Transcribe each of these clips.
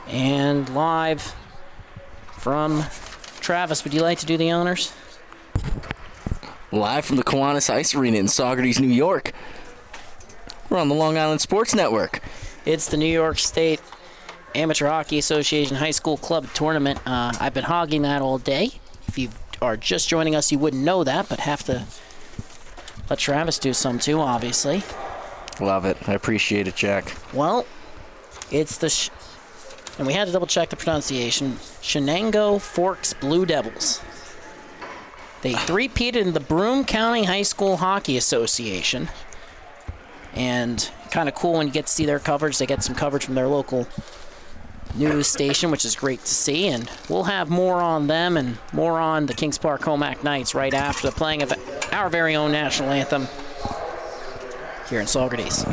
And live from Travis, would you like to do the honors? Live from the Kiwanis Ice Arena in Saugerties, New York. We're on the Long Island Sports Network. It's the New York State Amateur Hockey Association High School Club Tournament. I've been hogging that all day. If you are just joining us, you wouldn't know that, but have to let Travis do some too, obviously. Love it. I appreciate it, Jack. Well, it's the... and we had to double-check the pronunciation. Chenango Forks Blue Devils. They three-peated in the Broome County High School Hockey Association. And kind of cool when you get to see their coverage. They get some coverage from their local news station, which is great to see. And we'll have more on them and more on the Kings Park Commack Knights right after the playing of our very own national anthem here in Saugerties.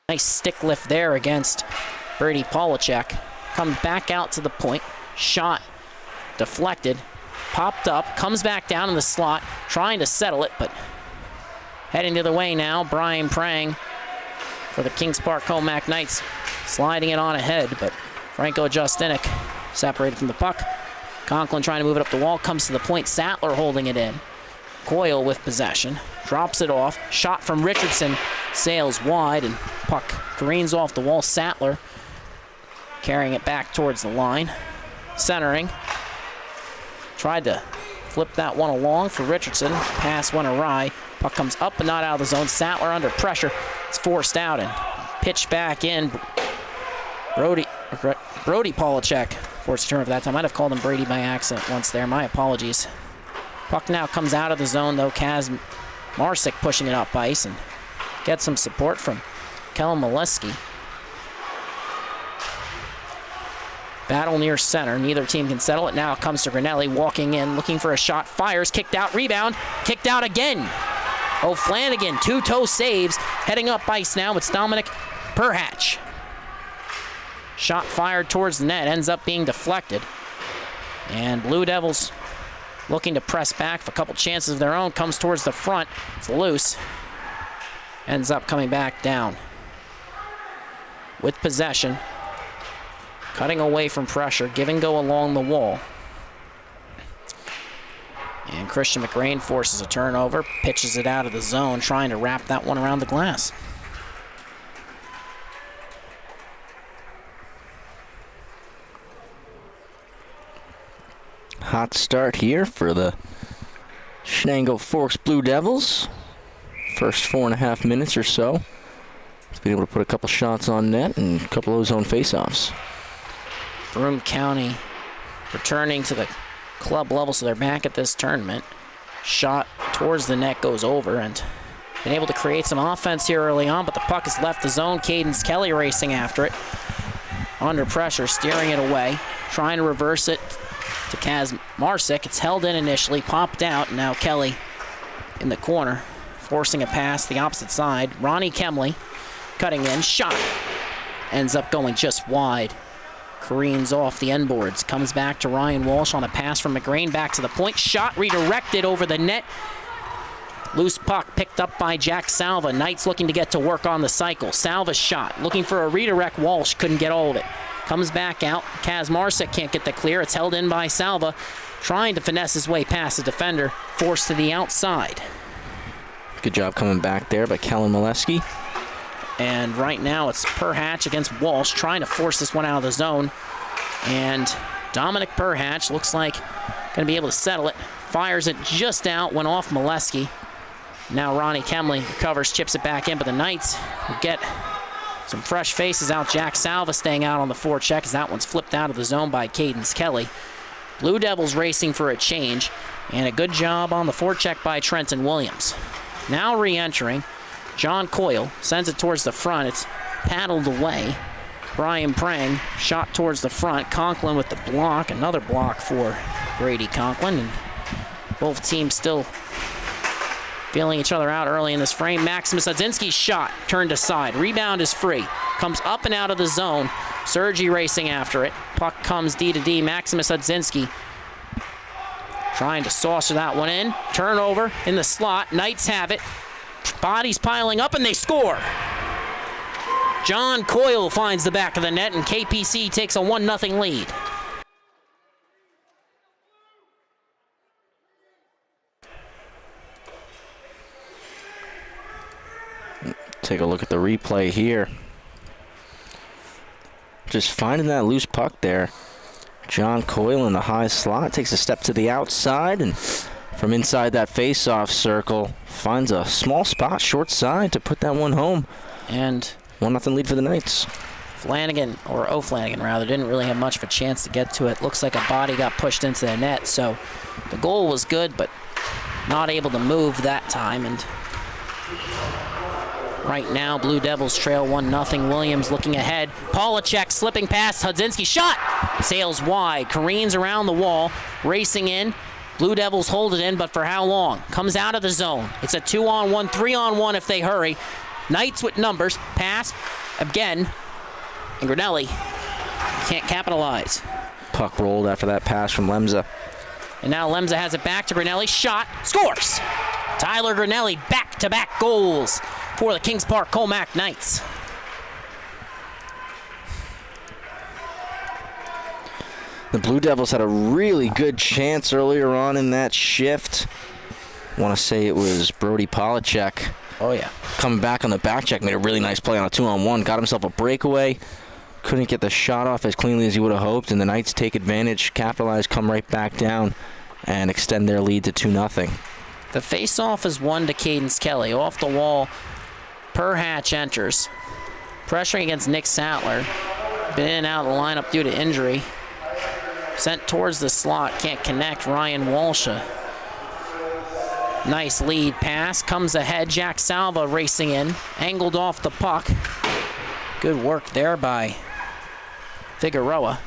Nice stick lift there against Brady Polachek. Comes back out to the point. Shot deflected. Popped up. Comes back down in the slot. Trying to settle it, but heading to the way now. Brian Prang for the Kings Park Commack Knights. Sliding it on ahead, but Franco Justinic separated from the puck. Conklin trying to move it up the wall. Comes to the point. Sattler holding it in. Coyle with possession. Drops it off. Shot from Richardson. Sails wide, and puck careens off the wall. Sattler carrying it back towards the line. Centering. Tried to flip that one along for Richardson. Pass went awry. Puck comes up but not out of the zone. Sattler under pressure. It's forced out and pitched back in. Brody Polachek forced a turnover that time. Might have called him Brady by accident once there. My apologies. Puck now comes out of the zone though. Kaz Marsick pushing it up ice and gets some support from Kellen Molesky. Battle near center. Neither team can settle it. Now it comes to Granelli walking in, looking for a shot. Fires, kicked out, rebound, kicked out again. O'Flanagan, two-toe saves. Heading up ice now, it's Dominic Perhatch. Shot fired towards the net, ends up being deflected. And Blue Devils looking to press back for a couple chances of their own. Comes towards the front. It's loose. Ends up coming back down. With possession. Cutting away from pressure. Give and go along the wall. And Christian McRain forces a turnover. Pitches it out of the zone. Trying to wrap that one around the glass. Hot start here for the Chenango Forks Blue Devils. First 4.5 minutes or so. He's been able to put a couple shots on net and a couple of those own faceoffs. Broome County returning to the club level, so they're back at this tournament. Shot towards the net goes over, and been able to create some offense here early on, but the puck has left the zone. Cadence Kelly racing after it. Under pressure, steering it away. Trying to reverse it to Kaz Marsick. It's held in initially, popped out, and now Kelly in the corner, forcing a pass the opposite side. Ronnie Kemley cutting in, shot. Ends up going just wide. Careens off the end boards. Comes back to Ryan Walsh on a pass from McGrain. Back to the point. Shot redirected over the net. Loose puck picked up by Jack Salva. Knights looking to get to work on the cycle. Salva's shot. Looking for a redirect. Walsh couldn't get all of it. Comes back out. Kaz Marsick can't get the clear. It's held in by Salva. Trying to finesse his way past the defender. Forced to the outside. Good job coming back there by Kellen Molesky. And right now it's Perhatch against Walsh, trying to force this one out of the zone. And Dominic Perhatch looks like going to be able to settle it. Fires it just out, went off Molesky. Now Ronnie Kemley recovers, chips it back in, but the Knights will get some fresh faces out. Jack Salva staying out on the forecheck as that one's flipped out of the zone by Cadence Kelly. Blue Devils racing for a change, and a good job on the forecheck by Trenton Williams. Now re-entering. John Coyle sends it towards the front. It's paddled away. Brian Prang shot towards the front. Conklin with the block. Another block for Brady Conklin. And both teams still feeling each other out early in this frame. Maximus Hudzinski's shot turned aside. Rebound is free. Comes up and out of the zone. Sergi racing after it. Puck comes D to D. Maximus Hudzinski trying to saucer that one in. Turnover in the slot. Knights have it. Bodies piling up, and they score. John Coyle finds the back of the net, and KPC takes a 1-0 lead. Take a look at the replay here. Just finding that loose puck there. John Coyle in the high slot takes a step to the outside, and from inside that face-off circle, finds a small spot short side to put that one home. And 1-0 lead for the Knights. Flanagan, or O'Flanagan rather, didn't really have much of a chance to get to it. Looks like a body got pushed into the net, so the goal was good, but not able to move that time. And right now, Blue Devils trail 1-0. Williams looking ahead. Polachek slipping past Hudzinski. Shot! Sails wide. Careens around the wall. Racing in. Blue Devils hold it in, but for how long? Comes out of the zone. It's a 2-on-1, 3-on-1 if they hurry. Knights with numbers. Pass. again. And Grinelli can't capitalize. Puck rolled after that pass from Lemza. And now Lemza has it back to Grinelli. Shot. Scores. Tyler Grinelli back-to-back goals for the Kings Park Commack Knights. The Blue Devils had a really good chance earlier on in that shift. I want to say it was Brody Polachek. Oh, yeah. Coming back on the back check, made a really nice play on a 2-on-1. Got himself a breakaway. Couldn't get the shot off as cleanly as he would have hoped, and the Knights take advantage, capitalize, come right back down, and extend their lead to 2-0. The face-off is won to Cadence Kelly. Off the wall, Perhatch enters. Pressuring against Nick Sattler. Been in and out of the lineup due to injury. Sent towards the slot, can't connect. Ryan Walsh. Nice lead pass, comes ahead. Jack Salva racing in, angled off the puck. Good work there by Figueroa.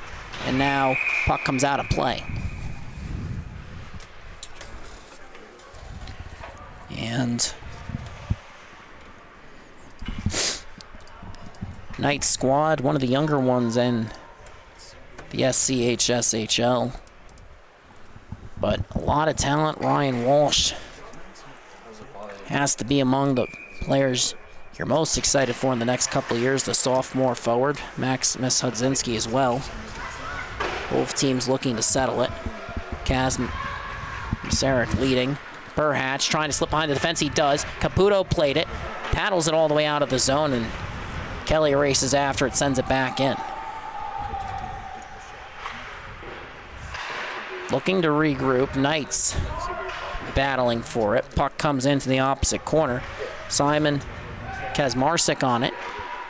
And now puck comes out of play. And Knights squad, one of the younger ones in the SCHSHL. But a lot of talent. Ryan Walsh has to be among the players you're most excited for in the next couple of years. The sophomore forward, Maximus Hudzinski as well. Both teams looking to settle it. Kaz Sarek leading. Perhatch trying to slip behind the defense. He does. Caputo played it. Paddles it all the way out of the zone, and Kelly races after it, sends it back in. Looking to regroup. Knights battling for it. Puck comes into the opposite corner. Simon Kazmarsik on it.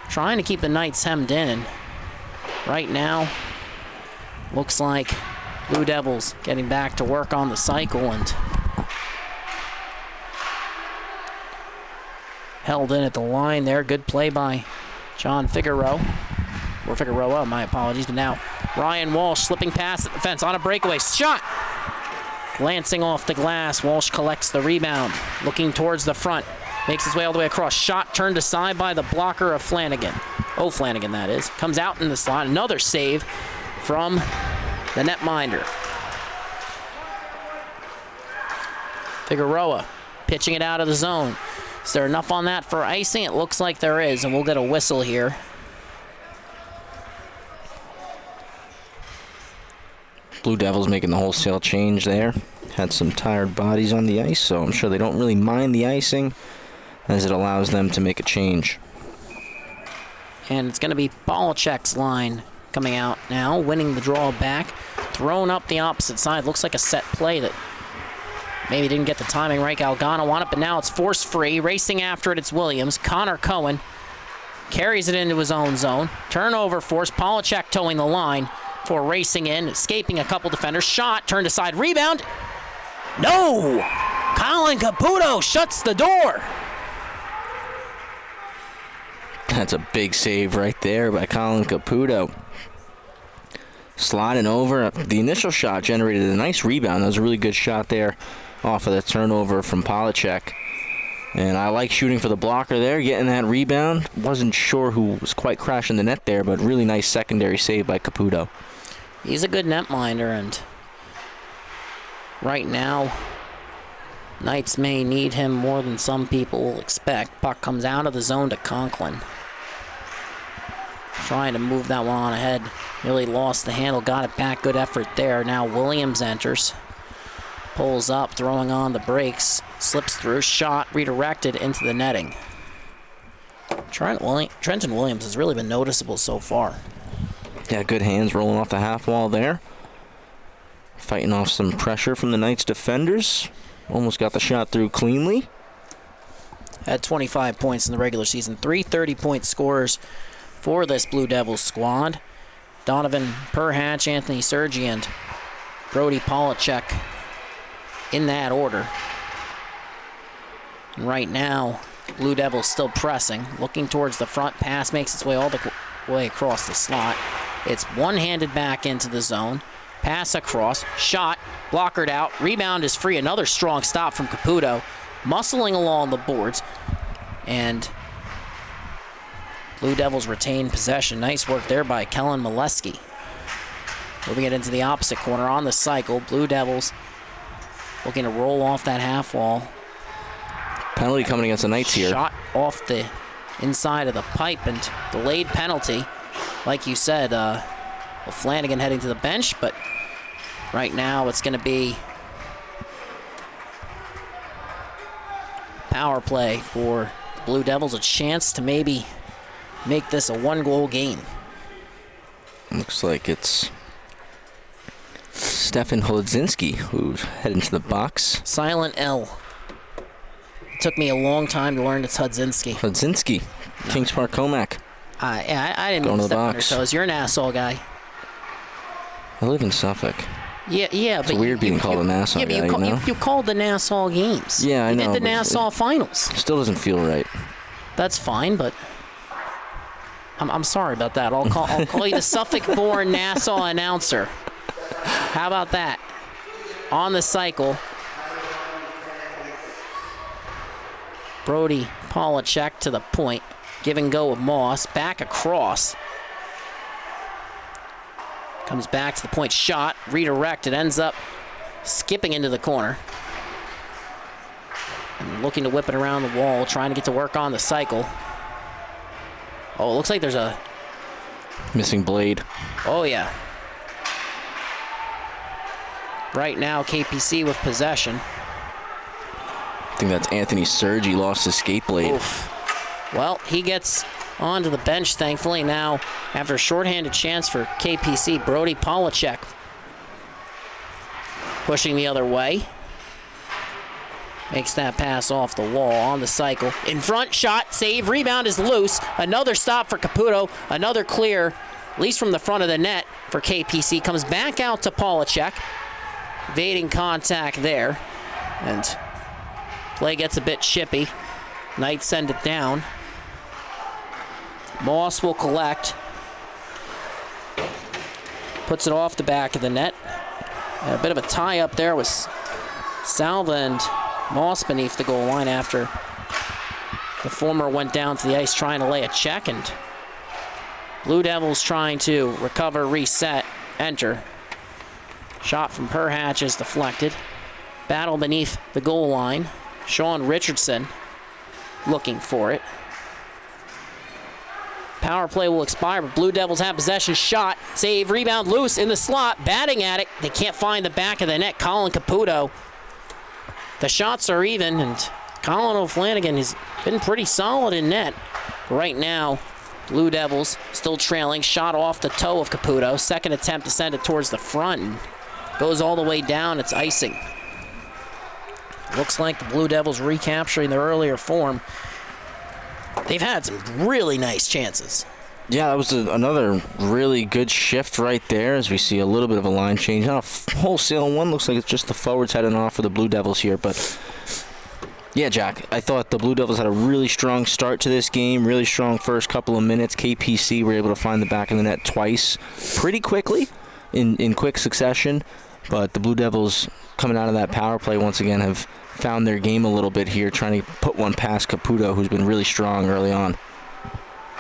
Trying to keep the Knights hemmed in. Right now, looks like Blue Devils getting back to work on the cycle and held in at the line there. Good play by John Figueroa. Or Figueroa, my apologies. But now Ryan Walsh slipping past the fence on a breakaway. Shot! Glancing off the glass. Walsh collects the rebound. Looking towards the front. Makes his way all the way across. Shot turned aside by the blocker of Flanagan. Flanagan, that is. Comes out in the slot. Another save from the netminder. Figueroa pitching it out of the zone. Is there enough on that for icing? It looks like there is, and we'll get a whistle here. Blue Devils making the wholesale change there. Had some tired bodies on the ice, so I'm sure they don't really mind the icing as it allows them to make a change. And it's going to be Polachek's line coming out now, winning the draw back. Thrown up the opposite side. Looks like a set play that maybe didn't get the timing right. Galgano on it, but now it's force free. Racing after it, it's Williams. Connor Cohen carries it into his own zone. Turnover force. Polachek towing the line for racing in, escaping a couple defenders. Shot, turned aside, rebound. No! Colin Caputo shuts the door. That's a big save right there by Colin Caputo. Sliding over. The initial shot generated a nice rebound. That was a really good shot there off of the turnover from Polachek. And I like shooting for the blocker there, getting that rebound. Wasn't sure who was quite crashing the net there, but really nice secondary save by Caputo. He's a good netminder, and right now, Knights may need him more than some people will expect. Puck comes out of the zone to Conklin. Trying to move that one on ahead. Really lost the handle, got it back. Good effort there. Now Williams enters. Pulls up, throwing on the brakes. Slips through, shot, redirected into the netting. Trenton Williams has really been noticeable so far. Yeah, good hands rolling off the half wall there. Fighting off some pressure from the Knights defenders. Almost got the shot through cleanly. Had 25 points in the regular season. 3 30-point scorers for this Blue Devils squad. Donovan Perhatch, Anthony Sergi, and Brody Polachek in that order. And right now, Blue Devils still pressing, looking towards the front. Pass makes its way all the way across the slot. It's one-handed back into the zone. Pass across, shot, blockered out. Rebound is free. Another strong stop from Caputo, muscling along the boards. And Blue Devils retain possession. Nice work there by Kellen Molesky. Moving it into the opposite corner on the cycle. Blue Devils looking to roll off that half wall. Penalty coming against the Knights here. Shot off the inside of the pipe and delayed penalty. Like you said, Flanagan heading to the bench, but right now it's going to be power play for the Blue Devils, a chance to maybe make this a one-goal game. Looks like it's Stefan Holodzinski who's heading to the box. Silent L. It took me a long time to learn it's Hudzinski. Holodzinski, Kings Park, Commack. I didn't mean to step on your toes. You're an asshole guy. I live in Suffolk. Yeah, it's weird being called a Nassau guy, you know? You called the Nassau games. Yeah, I know. You did the Nassau finals. Still doesn't feel right. That's fine, but I'm sorry about that. I'll call you the Suffolk-born Nassau announcer. How about that? On the cycle, Brody Polachek to the point. Give and go with Moss. Back across. Comes back to the point. Shot. Redirected. Ends up skipping into the corner. And looking to whip it around the wall. Trying to get to work on the cycle. Oh, it looks like there's a missing blade. Oh, yeah. Right now, KPC with possession. I think that's Anthony Sergi lost his skate blade. Oof. Well, he gets onto the bench, thankfully. Now, after a shorthanded chance for KPC, Brody Polachek pushing the other way. Makes that pass off the wall on the cycle. In front, shot, save, rebound is loose. Another stop for Caputo. Another clear, at least from the front of the net for KPC. Comes back out to Polachek. Evading contact there. And play gets a bit chippy. Knights send it down. Moss will collect. Puts it off the back of the net. And a bit of a tie up there with Salva and Moss beneath the goal line after the former went down to the ice trying to lay a check, and Blue Devils trying to recover, reset, enter. Shot from Perhatch is deflected. Battle beneath the goal line. Sean Richardson looking for it. Power play will expire, but Blue Devils have possession. Shot, save, rebound, loose in the slot, batting at it. They can't find the back of the net. Colin Caputo. The shots are even, and Colin O'Flanagan has been pretty solid in net. Right now, Blue Devils still trailing. Shot off the toe of Caputo. Second attempt to send it towards the front, and goes all the way down. It's icing. Looks like the Blue Devils recapturing their earlier form. They've had some really nice chances. Yeah, that was another really good shift right there as we see a little bit of a line change. Not a wholesale one. Looks like it's just the forwards heading off for the Blue Devils here. But, yeah, Jack, I thought the Blue Devils had a really strong start to this game. Really strong first couple of minutes. KPC were able to find the back of the net twice pretty quickly in quick succession. But the Blue Devils coming out of that power play once again have found their game a little bit here, trying to put one past Caputo, who's been really strong early on.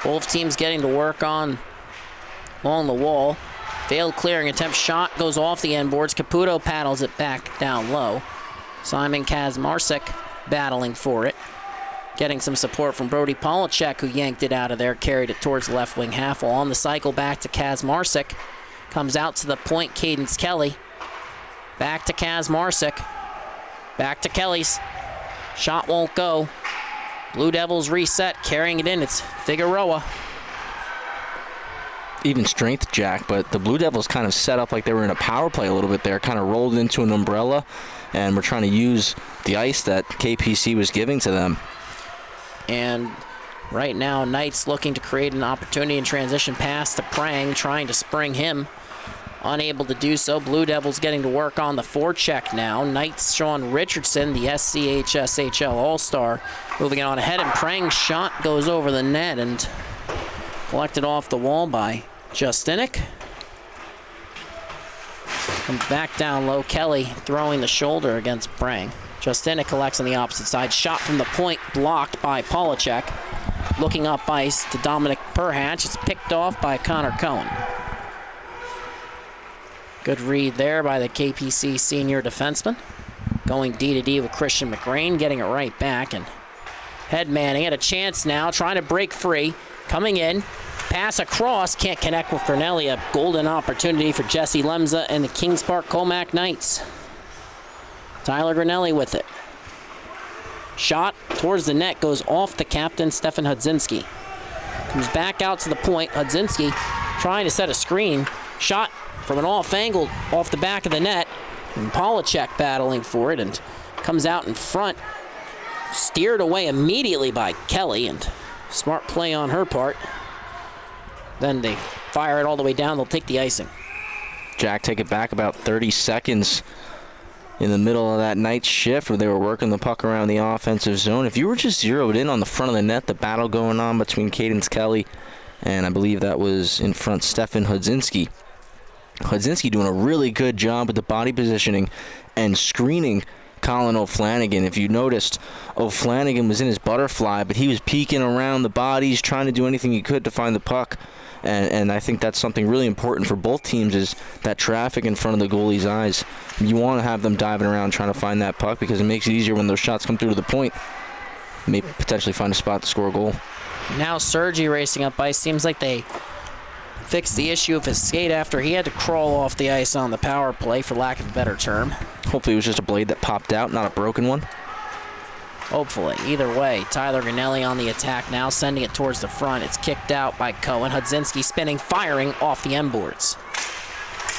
Both teams getting to work on along the wall. Failed clearing attempt. Shot goes off the end boards. Caputo paddles it back down low. Simon Kazmarsik battling for it. Getting some support from Brody Polachek, who yanked it out of there, carried it towards the left wing half wall. On the cycle back to Kazmarsik. Comes out to the point, Cadence Kelly. Back to Kazmarsik. Back to Kelly's. Shot won't go. Blue Devils reset, carrying it in. It's Figueroa. Even strength, Jack, but the Blue Devils kind of set up like they were in a power play a little bit there, kind of rolled into an umbrella, and we're trying to use the ice that KPC was giving to them. And right now, Knights looking to create an opportunity in transition pass to Prang, trying to spring him. Unable to do so. Blue Devils getting to work on the forecheck now. Knights Sean Richardson, the SCHSHL All-Star, moving on ahead, and Prang's shot goes over the net and collected off the wall by Justinik. Comes back down low. Kelly throwing the shoulder against Prang. Justinik collects on the opposite side. Shot from the point blocked by Polachek. Looking up ice to Dominic Perhatch. It's picked off by Connor Cohen. Good read there by the KPC senior defenseman. Going D-to-D with Christian McGrain, getting it right back. And Headmanning had a chance now, trying to break free. Coming in, pass across, can't connect with Corneli. A golden opportunity for Jesse Lemza and the Kings Park Commack Knights. Tyler Granelli with it. Shot towards the net, goes off the captain, Stefan Hudzinski. Comes back out to the point. Hudzinski trying to set a screen. Shot from an off angle off the back of the net. And Polacek battling for it and comes out in front. Steered away immediately by Kelly, and smart play on her part. Then they fire it all the way down. They'll take the icing. Jack, take it back about 30 seconds in the middle of that night shift where they were working the puck around the offensive zone. If you were just zeroed in on the front of the net, the battle going on between Cadence Kelly and I believe that was in front Stefan Hudzinski. Hudzinski doing a really good job with the body positioning and screening Colin O'Flanagan. If you noticed, O'Flanagan was in his butterfly, but he was peeking around the bodies, trying to do anything he could to find the puck. And I think that's something really important for both teams, is that traffic in front of the goalie's eyes. You want to have them diving around trying to find that puck because it makes it easier when those shots come through to the point. Maybe potentially find a spot to score a goal. Now Sergi racing up ice. Seems like they fixed the issue of his skate after he had to crawl off the ice on the power play, for lack of a better term. Hopefully it was just a blade that popped out, not a broken one. Hopefully. Either way, Tyler Granelli on the attack now, sending it towards the front. It's kicked out by Cohen. Hudzinski spinning, firing off the end boards.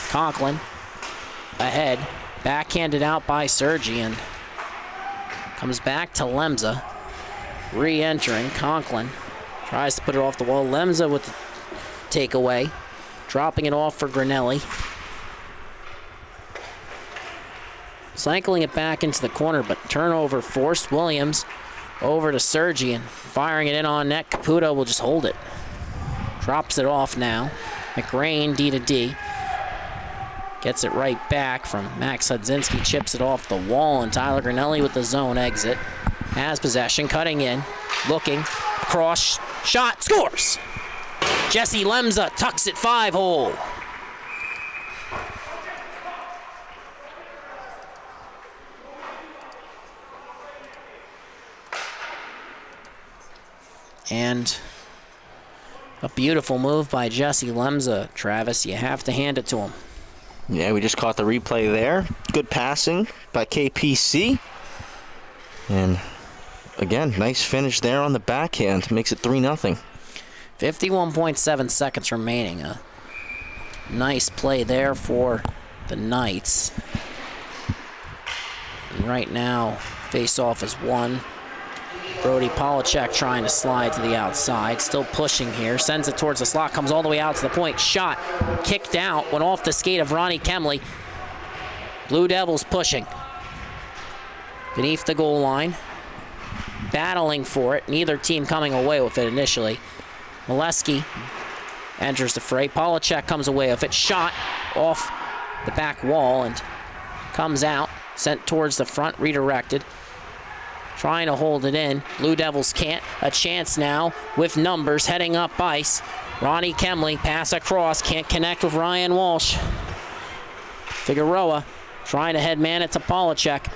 Conklin ahead, backhanded out by Sergi, and comes back to Lemza. Re-entering, Conklin tries to put it off the wall. Lemza with the takeaway, dropping it off for Granelli. Cycling it back into the corner, but turnover forced. Williams over to Sergi and firing it in on net. Caputo will just hold it. Drops it off now. McRain D-to-D. Gets it right back from Max Hudzinski. Chips it off the wall, and Tyler Granelli with the zone exit. Has possession, cutting in, looking, across, shot, scores! Jesse Lemza tucks it 5-hole. And a beautiful move by Jesse Lemza, Travis. You have to hand it to him. Yeah, we just caught the replay there. Good passing by KPC. And again, nice finish there on the backhand. Makes it 3-0. 51.7 seconds remaining. A nice play there for the Knights. And right now, face-off is won. Brody Polacek trying to slide to the outside. Still pushing here. Sends it towards the slot. Comes all the way out to the point. Shot. Kicked out. Went off the skate of Ronnie Kemley. Blue Devils pushing. Beneath the goal line. Battling for it. Neither team coming away with it initially. Molesky enters the fray. Polacek comes away with it. Shot off the back wall and comes out. Sent towards the front. Redirected. Trying to hold it in. Blue Devils can't. A chance now with numbers heading up ice. Ronnie Kemley, pass across. Can't connect with Ryan Walsh. Figueroa trying to headman it to Polacek.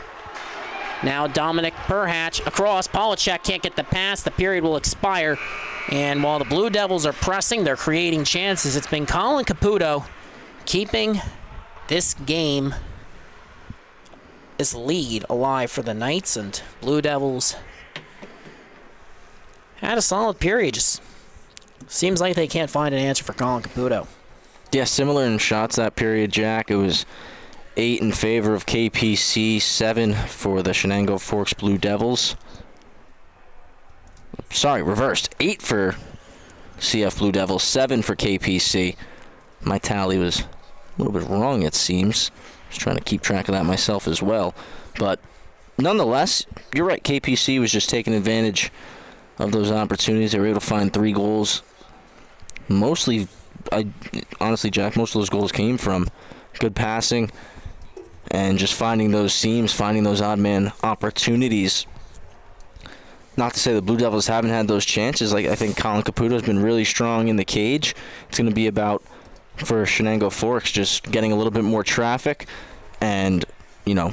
Now Dominic Perhatch across. Polacek can't get the pass. The period will expire. And while the Blue Devils are pressing, they're creating chances. It's been Colin Caputo keeping this game, this lead, alive for the Knights, and Blue Devils had a solid period. Just seems like they can't find an answer for Colin Caputo. Yeah, similar in shots that period, Jack. It was 8 in favor of KPC, 7 for the Chenango Forks Blue Devils. Sorry, reversed. 8 for CF Blue Devils, 7 for KPC. My tally was a little bit wrong, it seems. Just trying to keep track of that myself as well. But nonetheless, you're right. KPC was just taking advantage of those opportunities. They were able to find 3 goals. Mostly, honestly, Jack, most of those goals came from good passing and just finding those seams, finding those odd man opportunities. Not to say the Blue Devils haven't had those chances. Like, I think Colin Caputo's been really strong in the cage. It's going to be about, for Chenango Forks, just getting a little bit more traffic and, you know,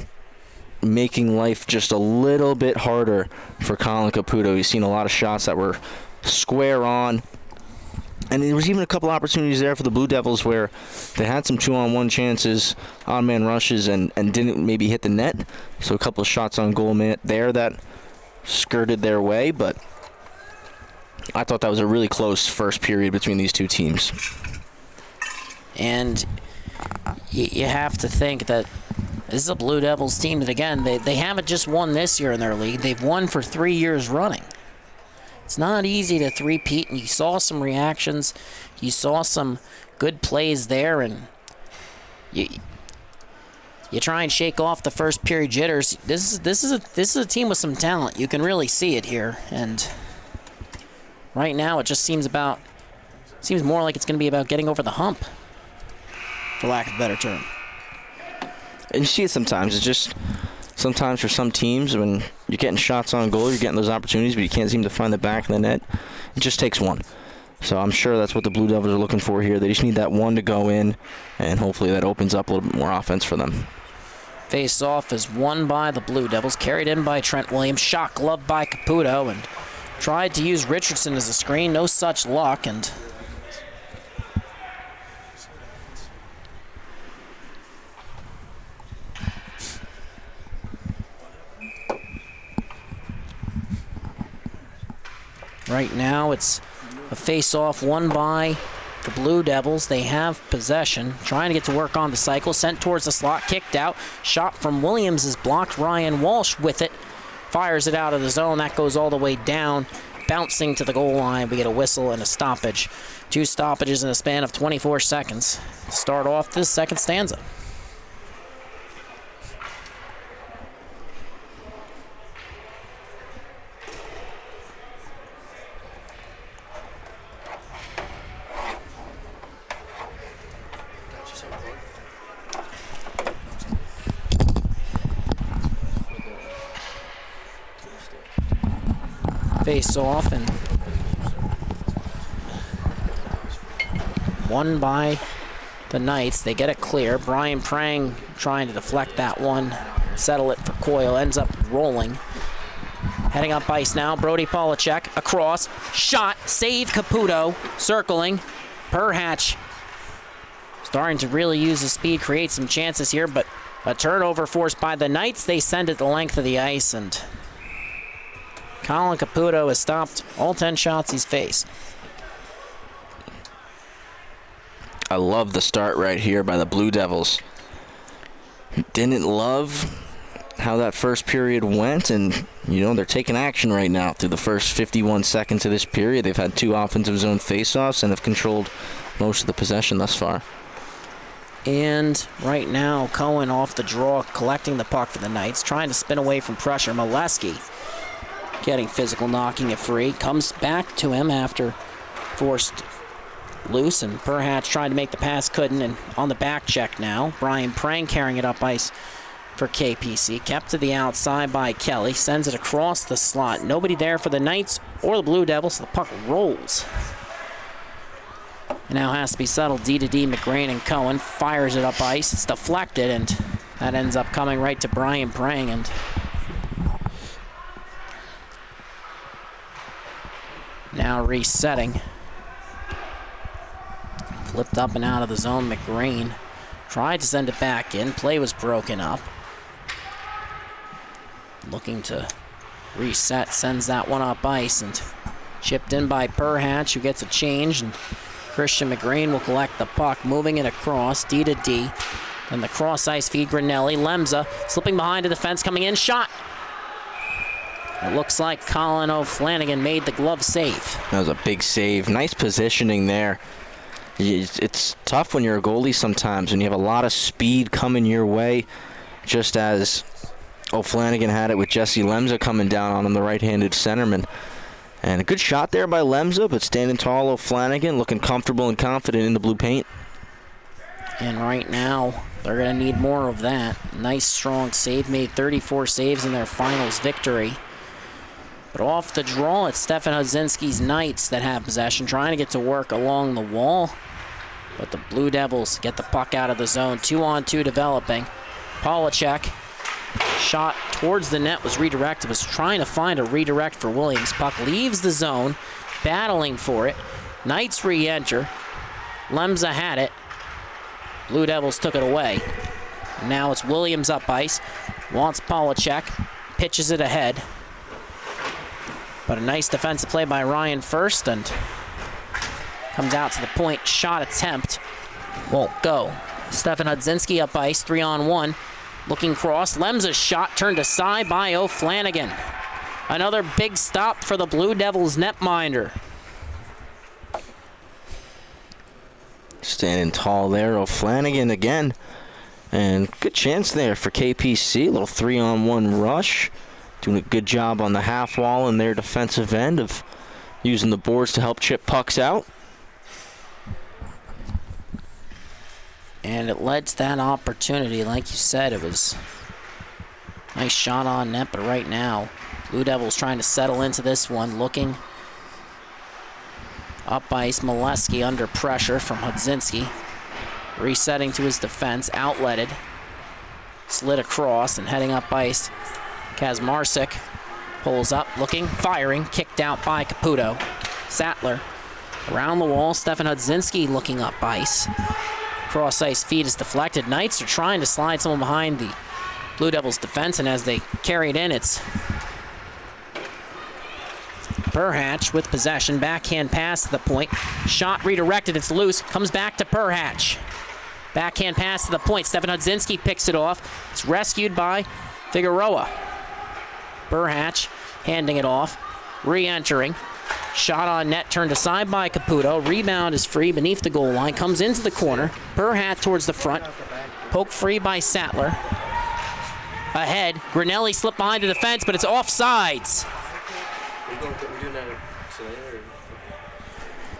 making life just a little bit harder for Colin Caputo. He's seen a lot of shots that were square on. And there was even a couple opportunities there for the Blue Devils where they had some 2-on-1 chances, on-man rushes, and didn't maybe hit the net. So a couple of shots on goal there that skirted their way. But I thought that was a really close first period between these two teams. And you have to think that this is a Blue Devils team that, again, they haven't just won this year in their league. They've won for 3 years running. It's not easy to three-peat, and you saw some reactions. You saw some good plays there, and you try and shake off the first period jitters. This is a team with some talent. You can really see it here, and right now it just seems more like it's going to be about getting over the hump, for lack of a better term. And you see it sometimes. It's just sometimes for some teams when you're getting shots on goal, you're getting those opportunities, but you can't seem to find the back of the net. It just takes one. So I'm sure that's what the Blue Devils are looking for here. They just need that one to go in, and hopefully that opens up a little bit more offense for them. Face-off is won by the Blue Devils, carried in by Trent Williams, shot gloved by Caputo, and tried to use Richardson as a screen. No such luck, and right now it's a face-off won by the Blue Devils. They have possession, trying to get to work on the cycle, sent towards the slot, kicked out, shot from Williams is blocked. Ryan Walsh with it, fires it out of the zone. That goes all the way down, bouncing to the goal line. We get a whistle and a stoppage. 2 stoppages in a span of 24 seconds to start off this second stanza. Face off and won by the Knights. They get it clear. Brian Prang trying to deflect that one, settle it for Coyle, ends up rolling. Heading up ice now, Brody Polachek across, shot, save Caputo, circling. Perhatch starting to really use his speed, create some chances here, but a turnover forced by the Knights. They send it the length of the ice, and Colin Caputo has stopped all 10 shots he's faced. I love the start right here by the Blue Devils. Didn't love how that first period went, and, you know, they're taking action right now through the first 51 seconds of this period. They've had 2 offensive zone faceoffs and have controlled most of the possession thus far. And right now, Cohen off the draw, collecting the puck for the Knights, trying to spin away from pressure. Molesky getting physical, knocking it free. Comes back to him after forced loose, and Perhatch trying to make the pass, couldn't, and on the back check now. Brian Prang carrying it up ice for KPC. Kept to the outside by Kelly. Sends it across the slot. Nobody there for the Knights or the Blue Devils. So the puck rolls. It now has to be settled. D-to-D, McGrain and Cohen. Fires it up ice. It's deflected, and that ends up coming right to Brian Prang, and now resetting. Flipped up and out of the zone. McGrain tried to send it back in. Play was broken up. Looking to reset. Sends that one up ice, and chipped in by Perhatch, who gets a change, and Christian McGrain will collect the puck, moving it across, D to D. Then the cross ice feed, Grinelli. Lemza slipping behind the defense, coming in, shot. It looks like Colin O'Flanagan made the glove save. That was a big save. Nice positioning there. It's tough when you're a goalie sometimes, when you have a lot of speed coming your way, just as O'Flanagan had it with Jesse Lemza coming down on him, the right-handed centerman. And a good shot there by Lemza, but standing tall, O'Flanagan looking comfortable and confident in the blue paint. And right now, they're going to need more of that. Nice, strong save. Made 34 saves in their finals victory. But off the draw, it's Stefan Hodzinski's Knights that have possession, trying to get to work along the wall. But the Blue Devils get the puck out of the zone. 2-on-2 developing. Polacek, shot towards the net, was redirected, was trying to find a redirect for Williams. Puck leaves the zone, battling for it. Knights re-enter. Lemza had it. Blue Devils took it away. Now it's Williams up ice. Wants Polacek. Pitches it ahead. But a nice defensive play by Ryan first, and comes out to the point. Shot attempt won't go. Stefan Hodzinski up ice, 3-on-1. Looking cross. Lemza's shot turned aside by O'Flanagan. Another big stop for the Blue Devils netminder. Standing tall there, O'Flanagan again. And good chance there for KPC. A little 3-on-1 rush. Doing a good job on the half wall in their defensive end of using the boards to help chip pucks out. And it led to that opportunity. Like you said, it was a nice shot on net, but right now, Blue Devils trying to settle into this one, looking up ice. Molesky under pressure from Hodzinski. Resetting to his defense, outletted. Slid across and heading up ice. Kazmarczyk pulls up, looking, firing, kicked out by Caputo. Sattler around the wall. Stefan Hodzinski looking up ice. Cross ice feed is deflected. Knights are trying to slide someone behind the Blue Devils defense, and as they carry it in, it's Perhatch with possession. Backhand pass to the point. Shot redirected, it's loose. Comes back to Perhatch. Backhand pass to the point. Stefan Hodzinski picks it off. It's rescued by Figueroa. Perhatch handing it off. Re-entering. Shot on net, turned aside by Caputo. Rebound is free beneath the goal line. Comes into the corner. Perhatch towards the front. Poke free by Sattler. Ahead. Grinelli slipped behind the defense, but it's offsides.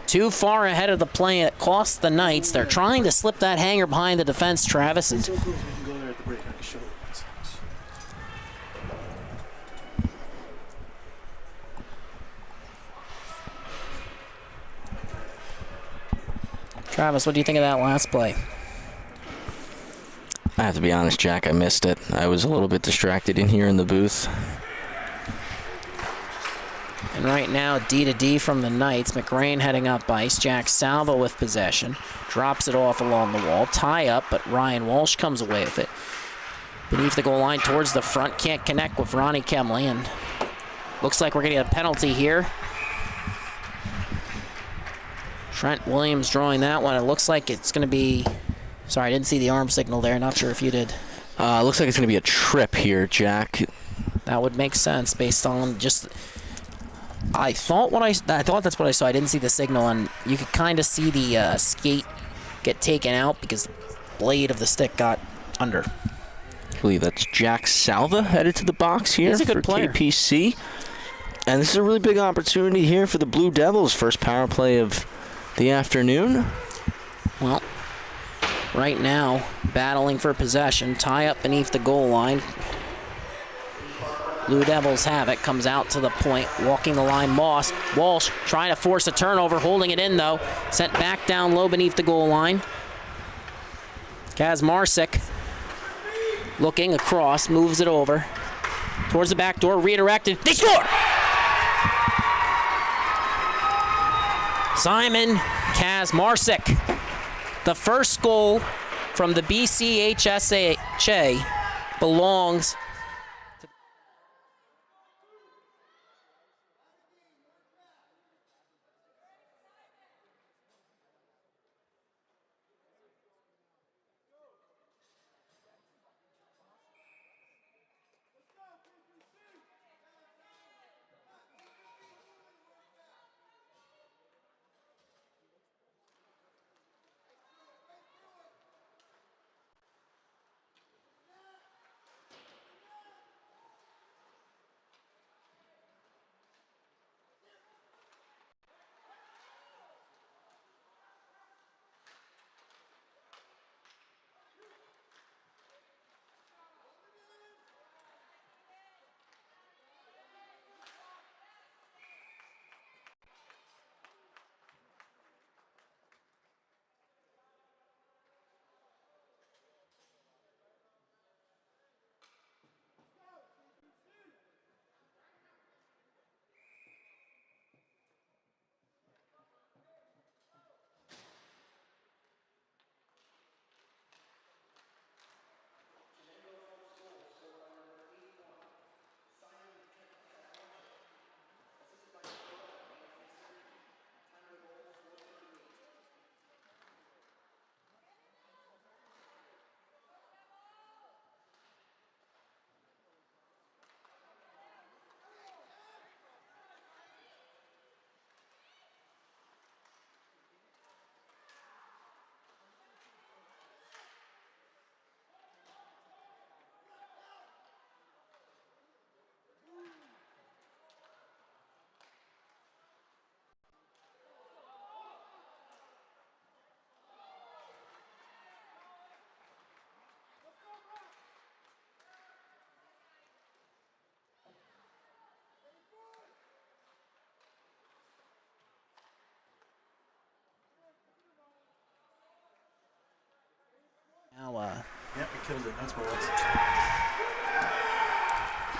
Too far ahead of the play. It costs the Knights. They're trying to slip that hanger behind the defense, Travis. And Travis, what do you think of that last play? I have to be honest, Jack, I missed it. I was a little bit distracted in here in the booth. And right now, D-to-D from the Knights. McRain heading up ice. Jack Salvo with possession. Drops it off along the wall. Tie up, but Ryan Walsh comes away with it. Beneath the goal line towards the front. Can't connect with Ronnie Kemley. And looks like we're getting a penalty here. Trent Williams drawing that one. It looks like it's going to be... Sorry, I didn't see the arm signal there. Not sure if you did. Looks like it's going to be a trip here, Jack. That would make sense based on just... I thought that's what I saw. I didn't see the signal, and you could kind of see the skate get taken out because the blade of the stick got under. I believe that's Jack Salva headed to the box here for KPC. And this is a really big opportunity here for the Blue Devils. First power play of the afternoon. Well, right now, battling for possession. Tie up beneath the goal line. Blue Devils have it. Comes out to the point. Walking the line, Moss. Walsh trying to force a turnover. Holding it in, though. Sent back down low beneath the goal line. Kazmarczyk looking across. Moves it over. Towards the back door. Redirected. They score! Simon Kazmarczyk. The first goal from the BCHSA belongs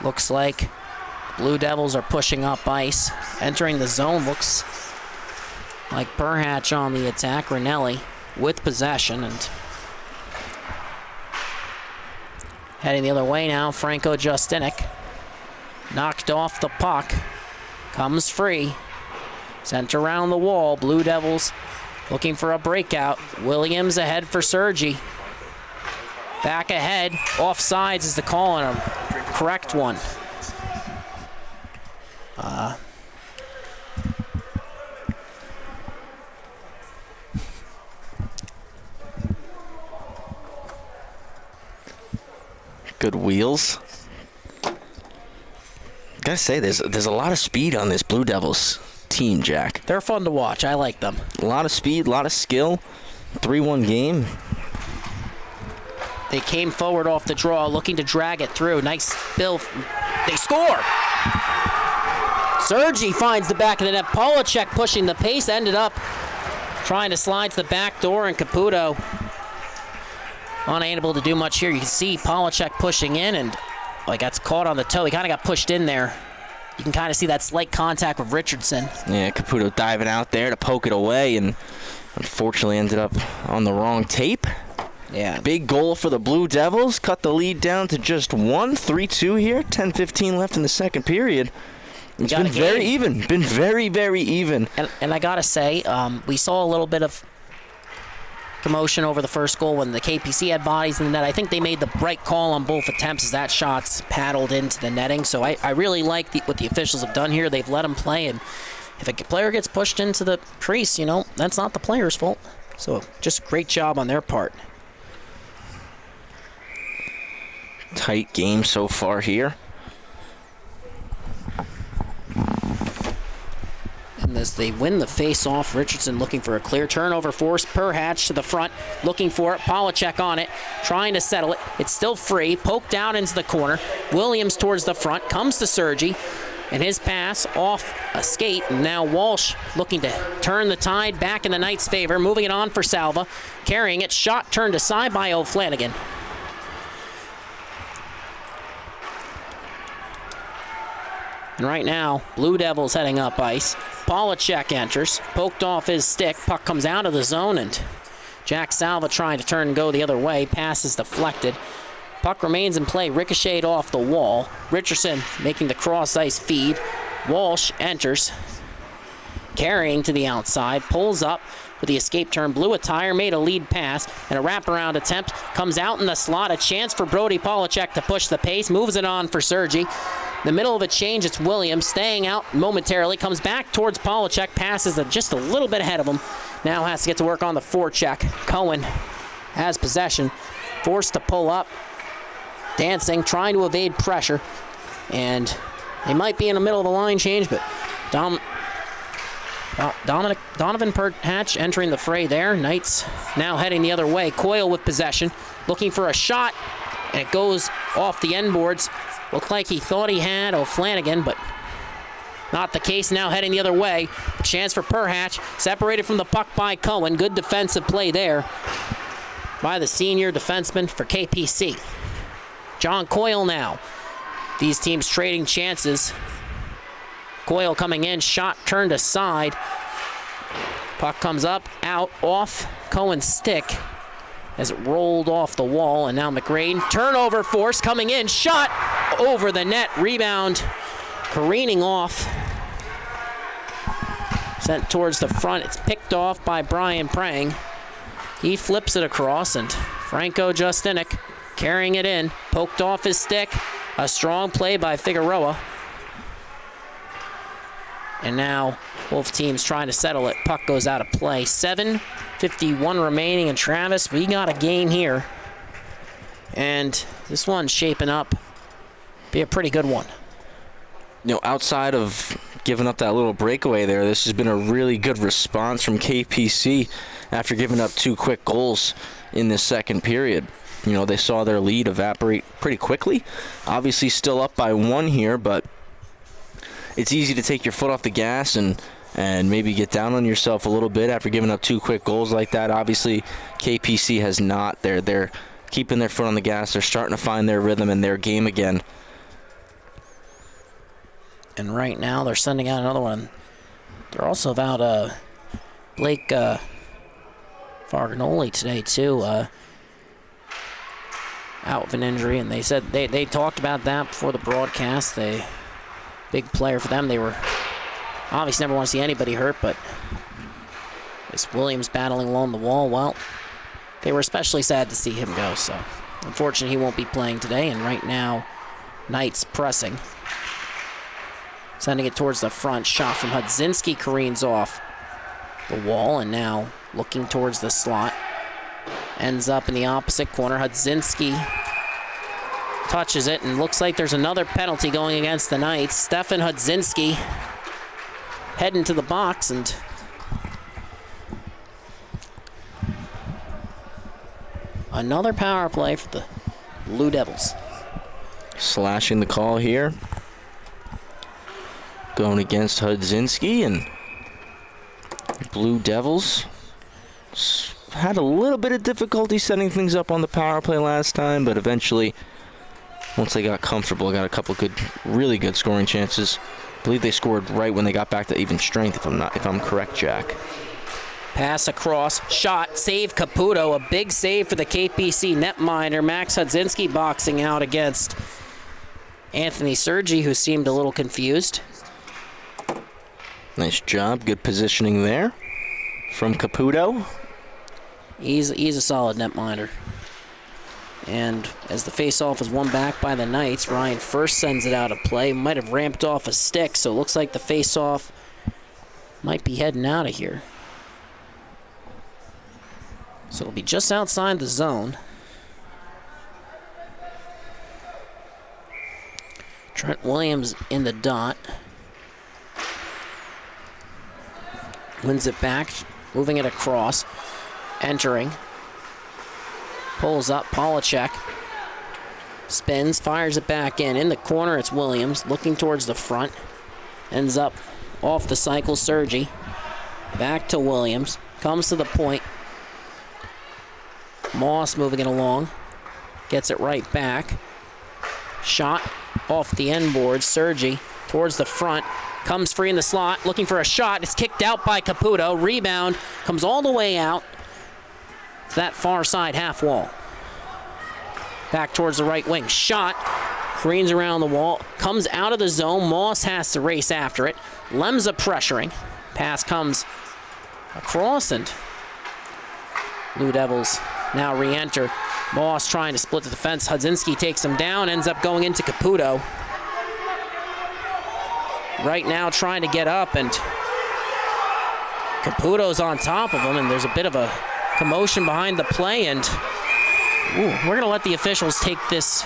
Looks like Blue Devils are pushing up ice. Entering the zone looks like Perhatch on the attack. Ranelli with possession and heading the other way now. Franco Justinic knocked off the puck. Comes free. Sent around the wall. Blue Devils looking for a breakout. Williams ahead for Sergi. Back ahead. Offsides is the call on a correct one. Good wheels. Gotta say, there's a lot of speed on this Blue Devils team, Jack. They're fun to watch. I like them. A lot of speed, a lot of skill. 3-1 game. They came forward off the draw, looking to drag it through. Nice spill. They score! Sergi finds the back of the net. Polacek pushing the pace, ended up trying to slide to the back door, and Caputo unable to do much here. You can see Polacek pushing in, and gets caught on the toe. He kind of got pushed in there. You can kind of see that slight contact with Richardson. Yeah, Caputo diving out there to poke it away, and unfortunately ended up on the wrong tape. Yeah. Big goal for the Blue Devils. Cut the lead down to just 1, 3-2 here. 10:15 left in the second period. It's been very even. Been very, very even. And I got to say, we saw a little bit of commotion over the first goal when the KPC had bodies in the net. I think they made the right call on both attempts as that shot's paddled into the netting. So I really like what the officials have done here. They've let them play, and if a player gets pushed into the crease, that's not the player's fault. So just a great job on their part. Tight game so far here. And as they win the face-off, Richardson looking for a clear turnover force. Perhatch to the front, looking for it. Polacek on it, trying to settle it. It's still free, poked down into the corner. Williams towards the front, comes to Sergi, and his pass off a skate. And now Walsh looking to turn the tide back in the Knights' favor, moving it on for Salva. Carrying it, shot turned aside by O'Flanagan. And right now, Blue Devils heading up ice. Polacek enters, poked off his stick. Puck comes out of the zone, and Jack Salva trying to turn and go the other way. Pass is deflected. Puck remains in play, ricocheted off the wall. Richardson making the cross-ice feed. Walsh enters, carrying to the outside, pulls up with the escape turn, blew a tire, made a lead pass, and a wraparound attempt comes out in the slot. A chance for Brody Polacek to push the pace, moves it on for Sergi. The middle of a change, it's Williams staying out momentarily, comes back towards Polacek, passes just a little bit ahead of him. Now has to get to work on the forecheck. Cohen has possession, forced to pull up, dancing, trying to evade pressure, and they might be in the middle of a line change, but Donovan Perhatch entering the fray there. Knights now heading the other way. Coyle with possession, looking for a shot, and it goes off the end boards. Looked like he thought he had O'Flanagan, but not the case. Now heading the other way. A chance for Perhatch, separated from the puck by Cohen. Good defensive play there by the senior defenseman for KPC. John Coyle now. These teams trading chances. Coyle coming in, shot turned aside. Puck comes up, out, off Cohen's stick as it rolled off the wall, and now McGrane. Turnover force coming in, shot over the net, rebound careening off. Sent towards the front, it's picked off by Brian Prang. He flips it across, and Franco Justinic carrying it in, poked off his stick. A strong play by Figueroa. And now both teams trying to settle it. Puck goes out of play. 7:51 remaining. And Travis, we got a game here. And this one's shaping up. Be a pretty good one. Outside of giving up that little breakaway there, this has been a really good response from KPC after giving up 2 quick goals in this second period. They saw their lead evaporate pretty quickly. Obviously still up by 1 here, but it's easy to take your foot off the gas and maybe get down on yourself a little bit after giving up 2 quick goals like that. Obviously, KPC has not. They're keeping their foot on the gas. They're starting to find their rhythm and their game again. And right now they're sending out another one. They're also about Blake Farganoli today too, out with an injury, and they said they talked about that before the broadcast. They big player for them. They were obviously never want to see anybody hurt, but this Williams battling along the wall. Well, they were especially sad to see him go. So unfortunately, he won't be playing today. And right now, Knight's pressing. Sending it towards the front. Shot from Hudzinski careens off the wall, and now looking towards the slot. Ends up in the opposite corner. Hudzinski touches it, and looks like there's another penalty going against the Knights. Stefan Hudzinski heading to the box, and another power play for the Blue Devils. Slashing the call here. Going against Hudzinski, and Blue Devils had a little bit of difficulty setting things up on the power play last time, but eventually, once they got comfortable, got a couple good, really good scoring chances. I believe they scored right when they got back to even strength, if I'm correct, Jack. Pass across, shot, save Caputo, a big save for the KPC netminder. Max Hudzinski boxing out against Anthony Sergi, who seemed a little confused. Nice job, good positioning there from Caputo. He's a solid netminder. And as the faceoff is won back by the Knights, Ryan first sends it out of play. Might have ramped off a stick, so it looks like the faceoff might be heading out of here. So it'll be just outside the zone. Trent Williams in the dot. Wins it back, moving it across, entering. Pulls up, Polacek. Spins, fires it back in. In the corner, it's Williams, looking towards the front. Ends up off the cycle, Sergi. Back to Williams, comes to the point. Moss moving it along. Gets it right back. Shot off the end board, Sergi towards the front. Comes free in the slot, looking for a shot. It's kicked out by Caputo. Rebound comes all the way out to that far side half wall. Back towards the right wing. Shot. Careens around the wall. Comes out of the zone. Moss has to race after it. Lemza pressuring. Pass comes across, and Blue Devils now re-enter. Moss trying to split the defense. Hudzinski takes him down. Ends up going into Caputo. Right now trying to get up, and Caputo's on top of him, and there's a bit of a commotion behind the play, and we're going to let the officials take this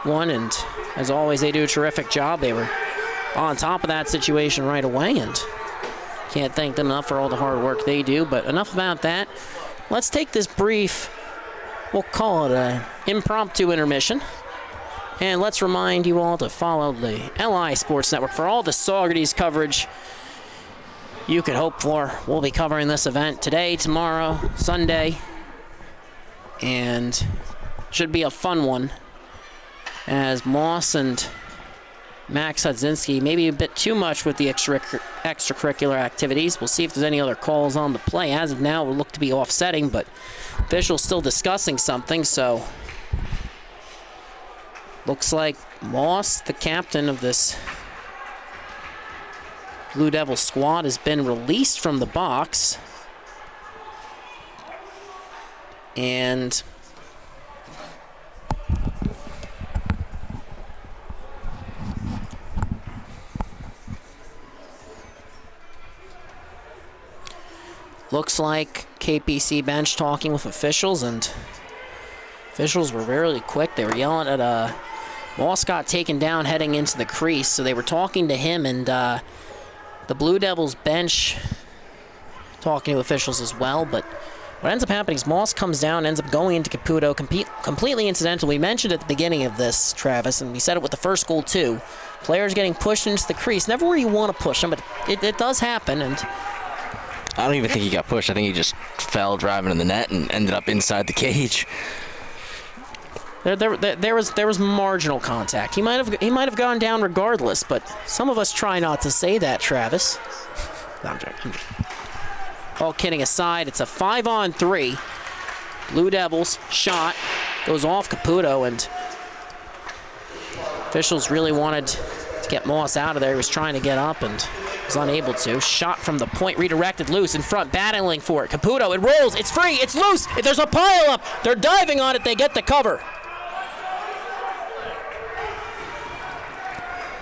one, and as always, they do a terrific job. They were on top of that situation right away, and can't thank them enough for all the hard work they do. But enough about that. Let's take this brief, we'll call it an impromptu intermission. And let's remind you all to follow the LI Sports Network for all the Saugerties coverage you could hope for. We'll be covering this event today, tomorrow, Sunday, and should be a fun one, as Moss and Max Hudzinski, maybe a bit too much with the extracurricular activities. We'll see if there's any other calls on the play. As of now, it will look to be offsetting, but officials still discussing something, so looks like Moss, the captain of this Blue Devil squad, has been released from the box. And looks like KPC bench talking with officials, and officials were really quick. They were yelling at Moss got taken down heading into the crease, so they were talking to him, and the Blue Devils bench talking to officials as well. But what ends up happening is Moss comes down, ends up going into Caputo, completely incidental. We mentioned at the beginning of this, Travis, and we said it with the first goal too. Players getting pushed into the crease, never where you want to push them, but it does happen. And I don't even think he got pushed. I think he just fell driving in the net and ended up inside the cage. There was marginal contact. He might have gone down regardless, but some of us try not to say that, Travis. No, I'm joking. All kidding aside, it's a 5-on-3. Blue Devils shot goes off Caputo, and officials really wanted to get Moss out of there. He was trying to get up and was unable to. Shot from the point, redirected loose in front, battling for it. Caputo, it rolls, it's free, it's loose. If there's a pile up, they're diving on it, they get the cover.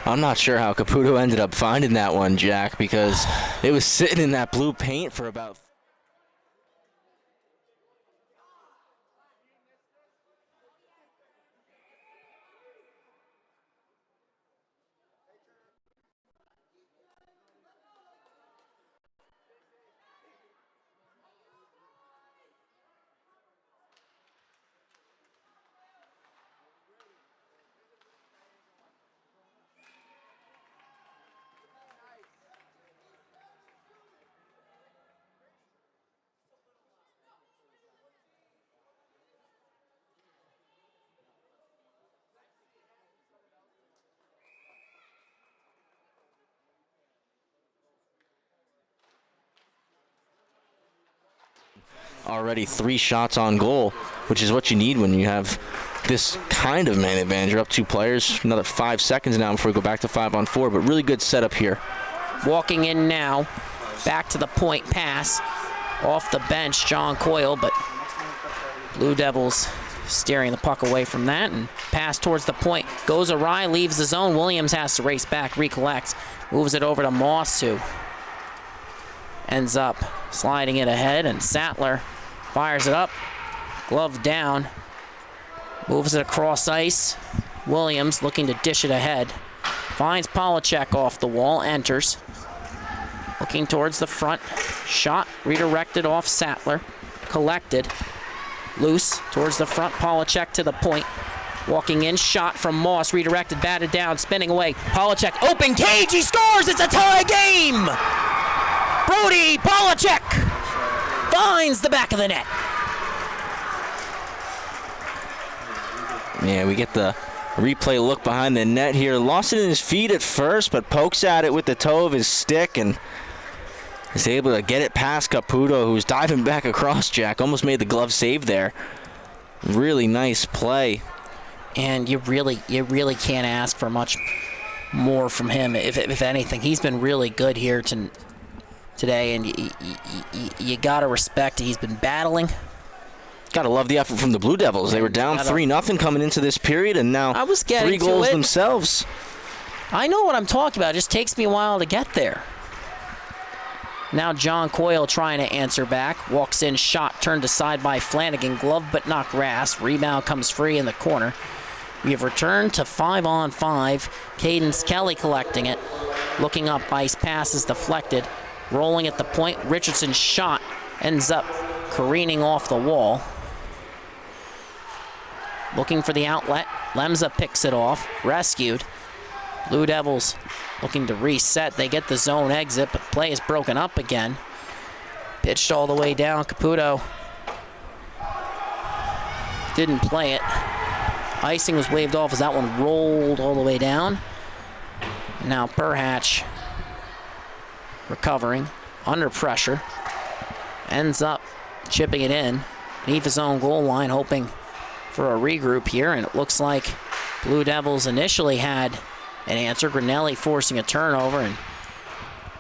I'm not sure how Caputo ended up finding that one, Jack, because it was sitting in that blue paint for about... Already 3 shots on goal, which is what you need when you have this kind of man advantage. You're up 2 players, another 5 seconds now before we go back to 5-on-4, but really good setup here. Walking in now, back to the point pass, off the bench, John Coyle, but Blue Devils steering the puck away from that, and pass towards the point, goes awry, leaves the zone. Williams has to race back, recollects, moves it over to Moss, who ends up sliding it ahead, and Sattler fires it up, glove down, moves it across ice. Williams looking to dish it ahead, finds Polachek off the wall, enters, looking towards the front, shot redirected off Sattler, collected, loose towards the front, Polachek to the point, walking in, shot from Moss, redirected, batted down, spinning away, Polachek, open cage, he scores, it's a tie game! Brody Polachek finds the back of the net. Yeah, we get the replay look behind the net here. Lost it in his feet at first, but pokes at it with the toe of his stick and is able to get it past Caputo, who's diving back across, Jack. Almost made the glove save there. Really nice play. And you really can't ask for much more from him. If anything, he's been really good here today, and you gotta respect it. He's been battling. Gotta love the effort from the Blue Devils. They were down 3-0 coming into this period, and now I was getting 3 goals to it themselves. I know what I'm talking about. It just takes me a while to get there. Now John Coyle trying to answer back. Walks in, shot turned aside by Flanagan. Glove but not grass. Rebound comes free in the corner. We have returned to 5-on-5. Cadence Kelly collecting it. Looking up, ice pass is deflected. Rolling at the point. Richardson's shot ends up careening off the wall. Looking for the outlet. Lemza picks it off. Rescued. Blue Devils looking to reset. They get the zone exit, but play is broken up again. Pitched all the way down. Caputo didn't play it. Icing was waved off as that one rolled all the way down. And now Perhatch recovering under pressure. Ends up chipping it in beneath his own goal line, hoping for a regroup here. And it looks like Blue Devils initially had an answer. Grinelli forcing a turnover, and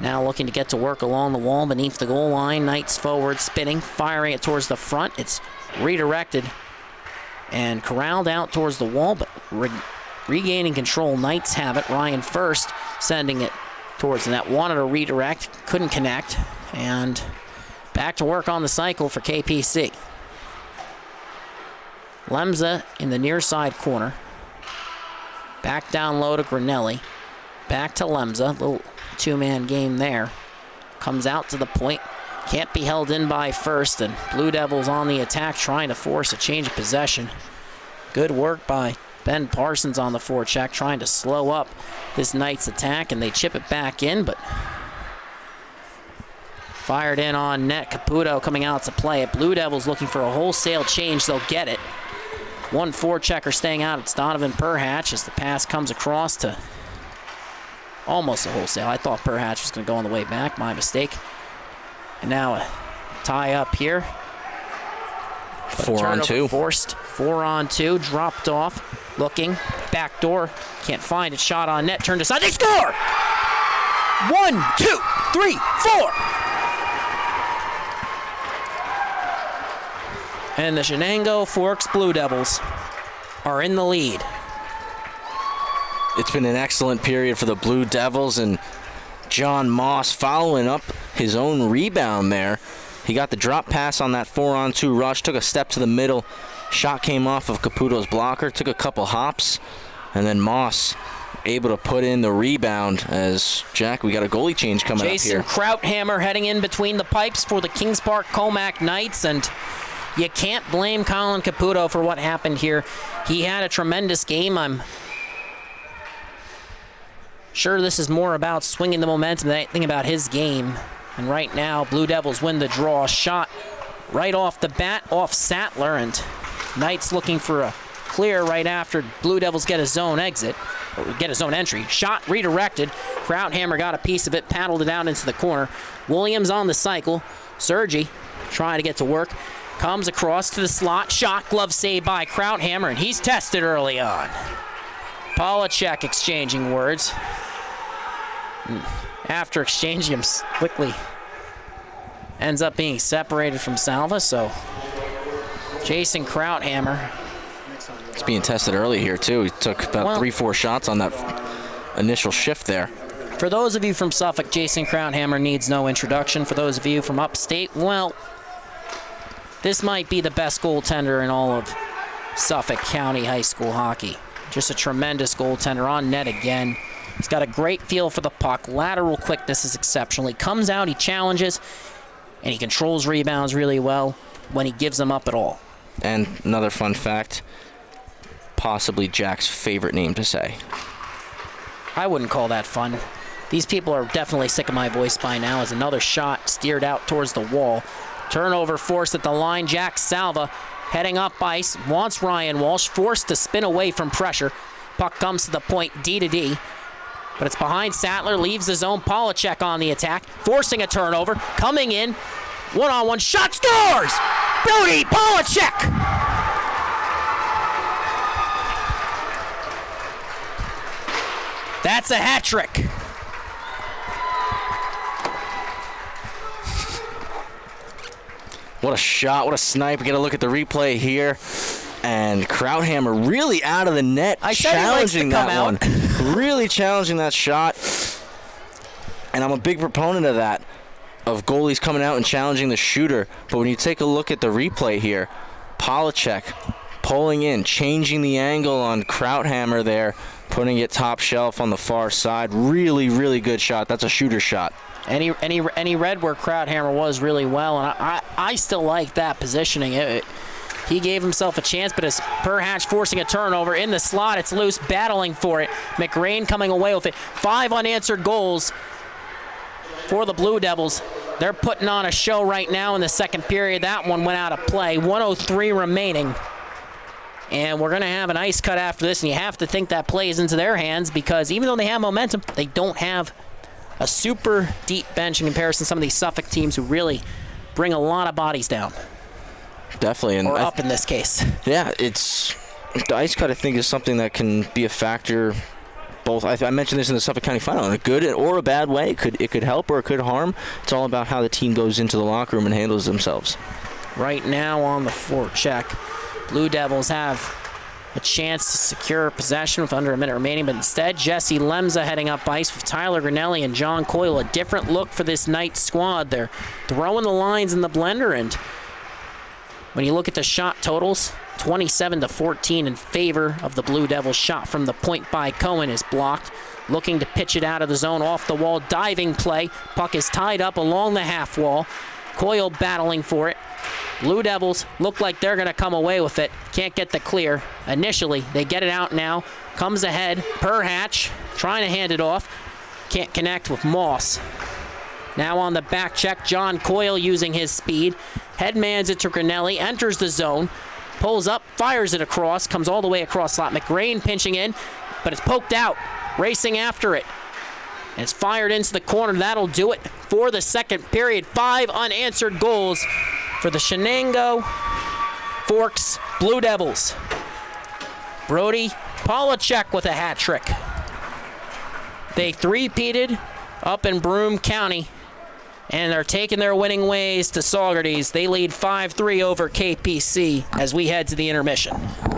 now looking to get to work along the wall beneath the goal line. Knights forward, spinning, firing it towards the front. It's redirected and corralled out towards the wall, but regaining control. Knights have it. Ryan first sending it towards the net. Wanted to redirect, couldn't connect, and back to work on the cycle for KPC. Lemza in the near side corner. Back down low to Grinelli. Back to Lemza. Little 2-man game there. Comes out to the point. Can't be held in by first, and Blue Devils on the attack trying to force a change of possession. Good work by Ben Parsons on the forecheck, trying to slow up this Knights attack, and they chip it back in, but fired in on net. Caputo coming out to play it. Blue Devils looking for a wholesale change. They'll get it. One forechecker staying out. It's Donovan Perhatch as the pass comes across to almost a wholesale. I thought Perhatch was going to go on the way back. My mistake. And now a tie up here. 4-on-2. Forced. 4-on-2. Dropped off. Looking. Back door. Can't find it. Shot on net. Turned aside. They score! 1, 2, 3, 4. And the Chenango Forks Blue Devils are in the lead. It's been an excellent period for the Blue Devils, and John Moss following up his own rebound there. He got the drop pass on that 4-on-2 rush, took a step to the middle. Shot came off of Caputo's blocker, took a couple hops, and then Moss able to put in the rebound as, Jack, we got a goalie change coming up here. Jason Krauthammer heading in between the pipes for the Kings Park Commack Knights, and you can't blame Colin Caputo for what happened here. He had a tremendous game. I'm sure this is more about swinging the momentum than anything about his game. And right now, Blue Devils win the draw. Shot right off the bat off Sattler, and Knights looking for a clear right after Blue Devils get a zone exit, or get a zone entry. Shot redirected. Krauthammer got a piece of it, paddled it out into the corner. Williams on the cycle. Sergi trying to get to work. Comes across to the slot. Shot, glove save by Krauthammer, and he's tested early on. Polacek exchanging words. After exchanging him quickly, ends up being separated from Salva, so Jason Krauthammer. It's being tested early here, too. He took about 3-4 shots on that initial shift there. For those of you from Suffolk, Jason Krauthammer needs no introduction. For those of you from upstate, well, this might be the best goaltender in all of Suffolk County high school hockey. Just a tremendous goaltender on net again. He's got a great feel for the puck. Lateral quickness is exceptional. He comes out, he challenges, and he controls rebounds really well when he gives them up at all. And another fun fact, possibly Jack's favorite name to say. I wouldn't call that fun. These people are definitely sick of my voice by now as another shot steered out towards the wall. Turnover forced at the line. Jack Salva heading up ice, wants Ryan Walsh, forced to spin away from pressure. Puck comes to the point, D to D. But it's behind Sattler, leaves the zone. Polacek on the attack, forcing a turnover. Coming in, one-on-one shot, scores! Brody Polacek! That's a hat trick. What a shot, what a snipe. We get a look at the replay here. And Krauthammer really out of the net, challenging that one. Really challenging that shot. And I'm a big proponent of that, of goalies coming out and challenging the shooter. But when you take a look at the replay here, Polacek pulling in, changing the angle on Krauthammer there, putting it top shelf on the far side. Really, really good shot. That's a shooter shot. And he read where Krauthammer was really well, and I still like that positioning. He gave himself a chance, but as Perhatch forcing a turnover in the slot, it's loose, battling for it. McRain coming away with it. 5 unanswered goals for the Blue Devils. They're putting on a show right now in the second period. That one went out of play. 1:03 remaining. And we're going to have an ice cut after this, and you have to think that plays into their hands because even though they have momentum, they don't have a super deep bench in comparison to some of these Suffolk teams who really bring a lot of bodies down. Definitely. And or up in this case. Yeah, it's the ice cut, I think, is something that can be a factor. Both, I mentioned this in the Suffolk County Final, in a good or a bad way. It could help or it could harm. It's all about how the team goes into the locker room and handles themselves. Right now on the forecheck, Blue Devils have a chance to secure possession with under a minute remaining, but instead Jesse Lemza heading up ice with Tyler Grinelli and John Coyle. A different look for this Knights squad. They're throwing the lines in the blender, and when you look at the shot totals, 27-14 in favor of the Blue Devils. Shot from the point by Cohen is blocked. Looking to pitch it out of the zone, off the wall, diving play. Puck is tied up along the half wall. Coyle battling for it. Blue Devils look like they're going to come away with it. Can't get the clear. Initially, they get it out now. Comes ahead. Perhatch trying to hand it off. Can't connect with Moss. Now on the back check, John Coyle using his speed. Headmans it to Grinelli. Enters the zone. pulls up, fires it across, comes all the way across slot. McGrain pinching in, but it's poked out, racing after it. And it's fired into the corner. That'll do it for the second period. 5 unanswered goals for the Chenango Forks Blue Devils. Brody Polachek with a hat trick. They three-peated up in Broome County, and they're taking their winning ways to Saugerties. They lead 5-3 over KPC as we head to the intermission.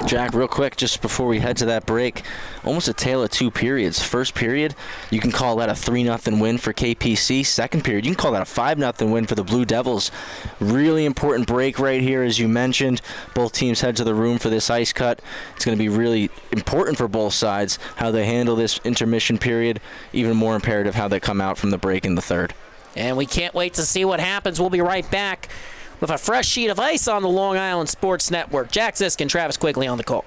Jack, real quick, just before we head to that break, almost a tale of two periods. First period, you can call that a 3-0 win for KPC. Second period, you can call that a 5-0 win for the Blue Devils. Really important break right here, as you mentioned. Both teams head to the room for this ice cut. It's going to be really important for both sides how they handle this intermission period. Even more imperative how they come out from the break in the third. And we can't wait to see what happens. We'll be right back with a fresh sheet of ice on the Long Island Sports Network. Jack Ziskin, Travis Quigley on the call.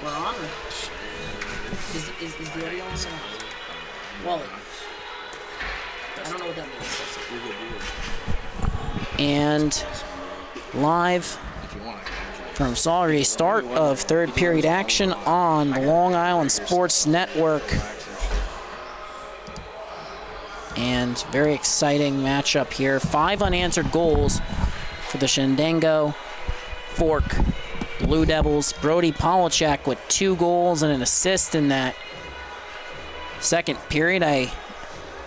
We're on. Is the audio on? Wally. I don't know what that means. And live from Salisbury, start of third period action on the Long Island Sports Network. And very exciting matchup here. 5 unanswered goals for the Chenango Fork Blue Devils. Brody Polachek with 2 goals and an assist in that second period. I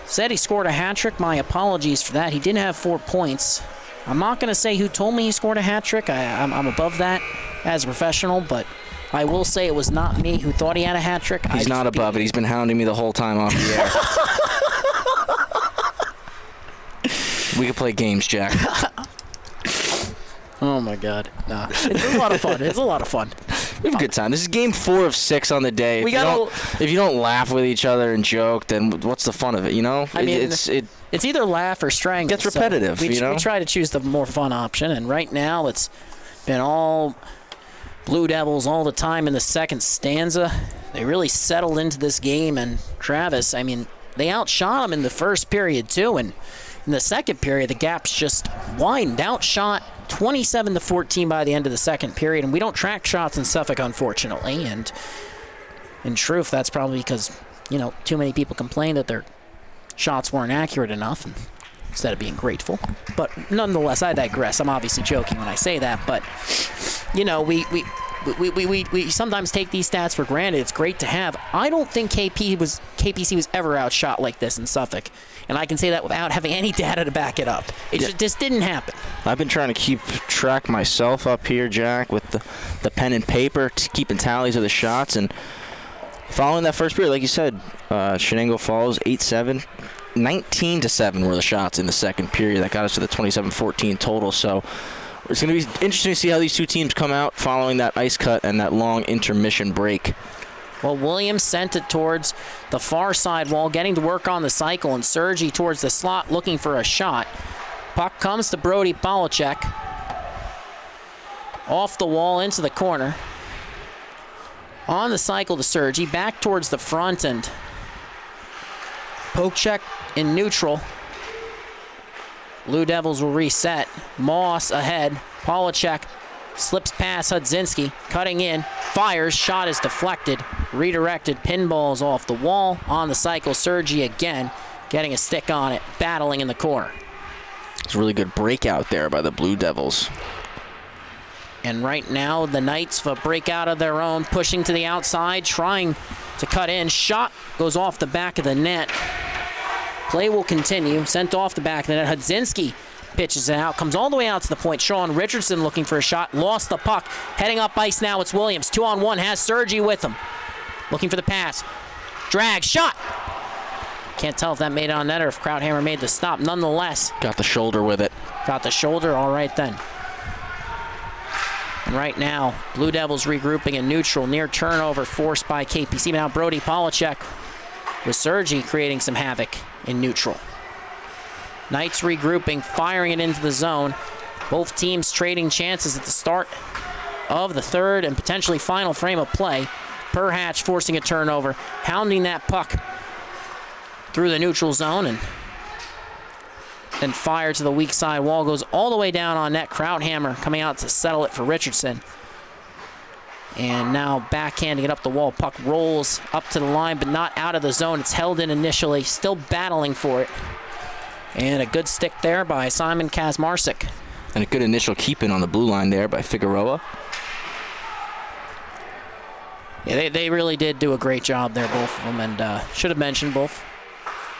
said he scored a hat trick. My apologies for that. He didn't have 4 points. I'm not going to say who told me he scored a hat trick. I'm above that as a professional, but I will say it was not me who thought he had a hat trick. He's not above it. He's been hounding me the whole time off the air. We could play games, Jack. Oh my God! Nah, it's a lot of fun. It's a lot of fun. We have a good time. This is game 4 of 6 on the day. If you don't laugh with each other and joke, then what's the fun of it? You know, I mean, it's either laugh or strangle. Gets repetitive. So we try to choose the more fun option, and right now it's been all Blue Devils all the time in the second stanza. They really settled into this game, and Travis, I mean, they outshot them in the first period too, and in the second period, the gaps just widened. Outshot 27-14 by the end of the second period, and we don't track shots in Suffolk, unfortunately. And in truth, that's probably because, you know, too many people complain that their shots weren't accurate enough, and instead of being grateful. But nonetheless, I digress. I'm obviously joking when I say that, but you know, we sometimes take these stats for granted. It's great to have. I don't think KPC was ever outshot like this in Suffolk. And I can say that without having any data to back it up. It just didn't happen. I've been trying to keep track myself up here, Jack, with the pen and paper, keeping tallies of the shots. And following that first period, like you said, Chenango Falls 8-7. 19-7 were the shots in the second period. That got us to the 27-14 total. So it's going to be interesting to see how these two teams come out following that ice cut and that long intermission break. Well, Williams sent it towards the far side wall, getting to work on the cycle, and Sergi towards the slot looking for a shot. Puck comes to Brody Polachek. Off the wall into the corner. On the cycle to Sergi, back towards the front, and poke check in neutral. Blue Devils will reset. Moss ahead. Polachek slips past Hudzinski, cutting in, fires, shot is deflected, redirected, pinballs off the wall, on the cycle, Sergi again, getting a stick on it, battling in the corner. It's a really good breakout there by the Blue Devils. And right now, the Knights have a breakout of their own, pushing to the outside, trying to cut in, shot goes off the back of the net. Play will continue, sent off the back of the net, Hudzinski pitches it out, comes all the way out to the point. Sean Richardson looking for a shot, lost the puck. Heading up ice now, it's Williams. 2-on-1, has Sergi with him. Looking for the pass. Drag, shot! Can't tell if that made it on net or if Krauthammer made the stop. Nonetheless. Got the shoulder with it. Got the shoulder, all right then. And right now, Blue Devils regrouping in neutral. Near turnover forced by KPC. Now Brody Polachek with Sergi creating some havoc in neutral. Knights regrouping, firing it into the zone. Both teams trading chances at the start of the third and potentially final frame of play. Perhatch forcing a turnover, hounding that puck through the neutral zone, and then fire to the weak side wall, goes all the way down on net. Krauthammer coming out to settle it for Richardson. And now backhanding it up the wall. Puck rolls up to the line, but not out of the zone. It's held in initially, still battling for it. And a good stick there by Simon Kazmarsik. And a good initial keep-in on the blue line there by Figueroa. Yeah, they really did do a great job there, both of them, and should have mentioned both.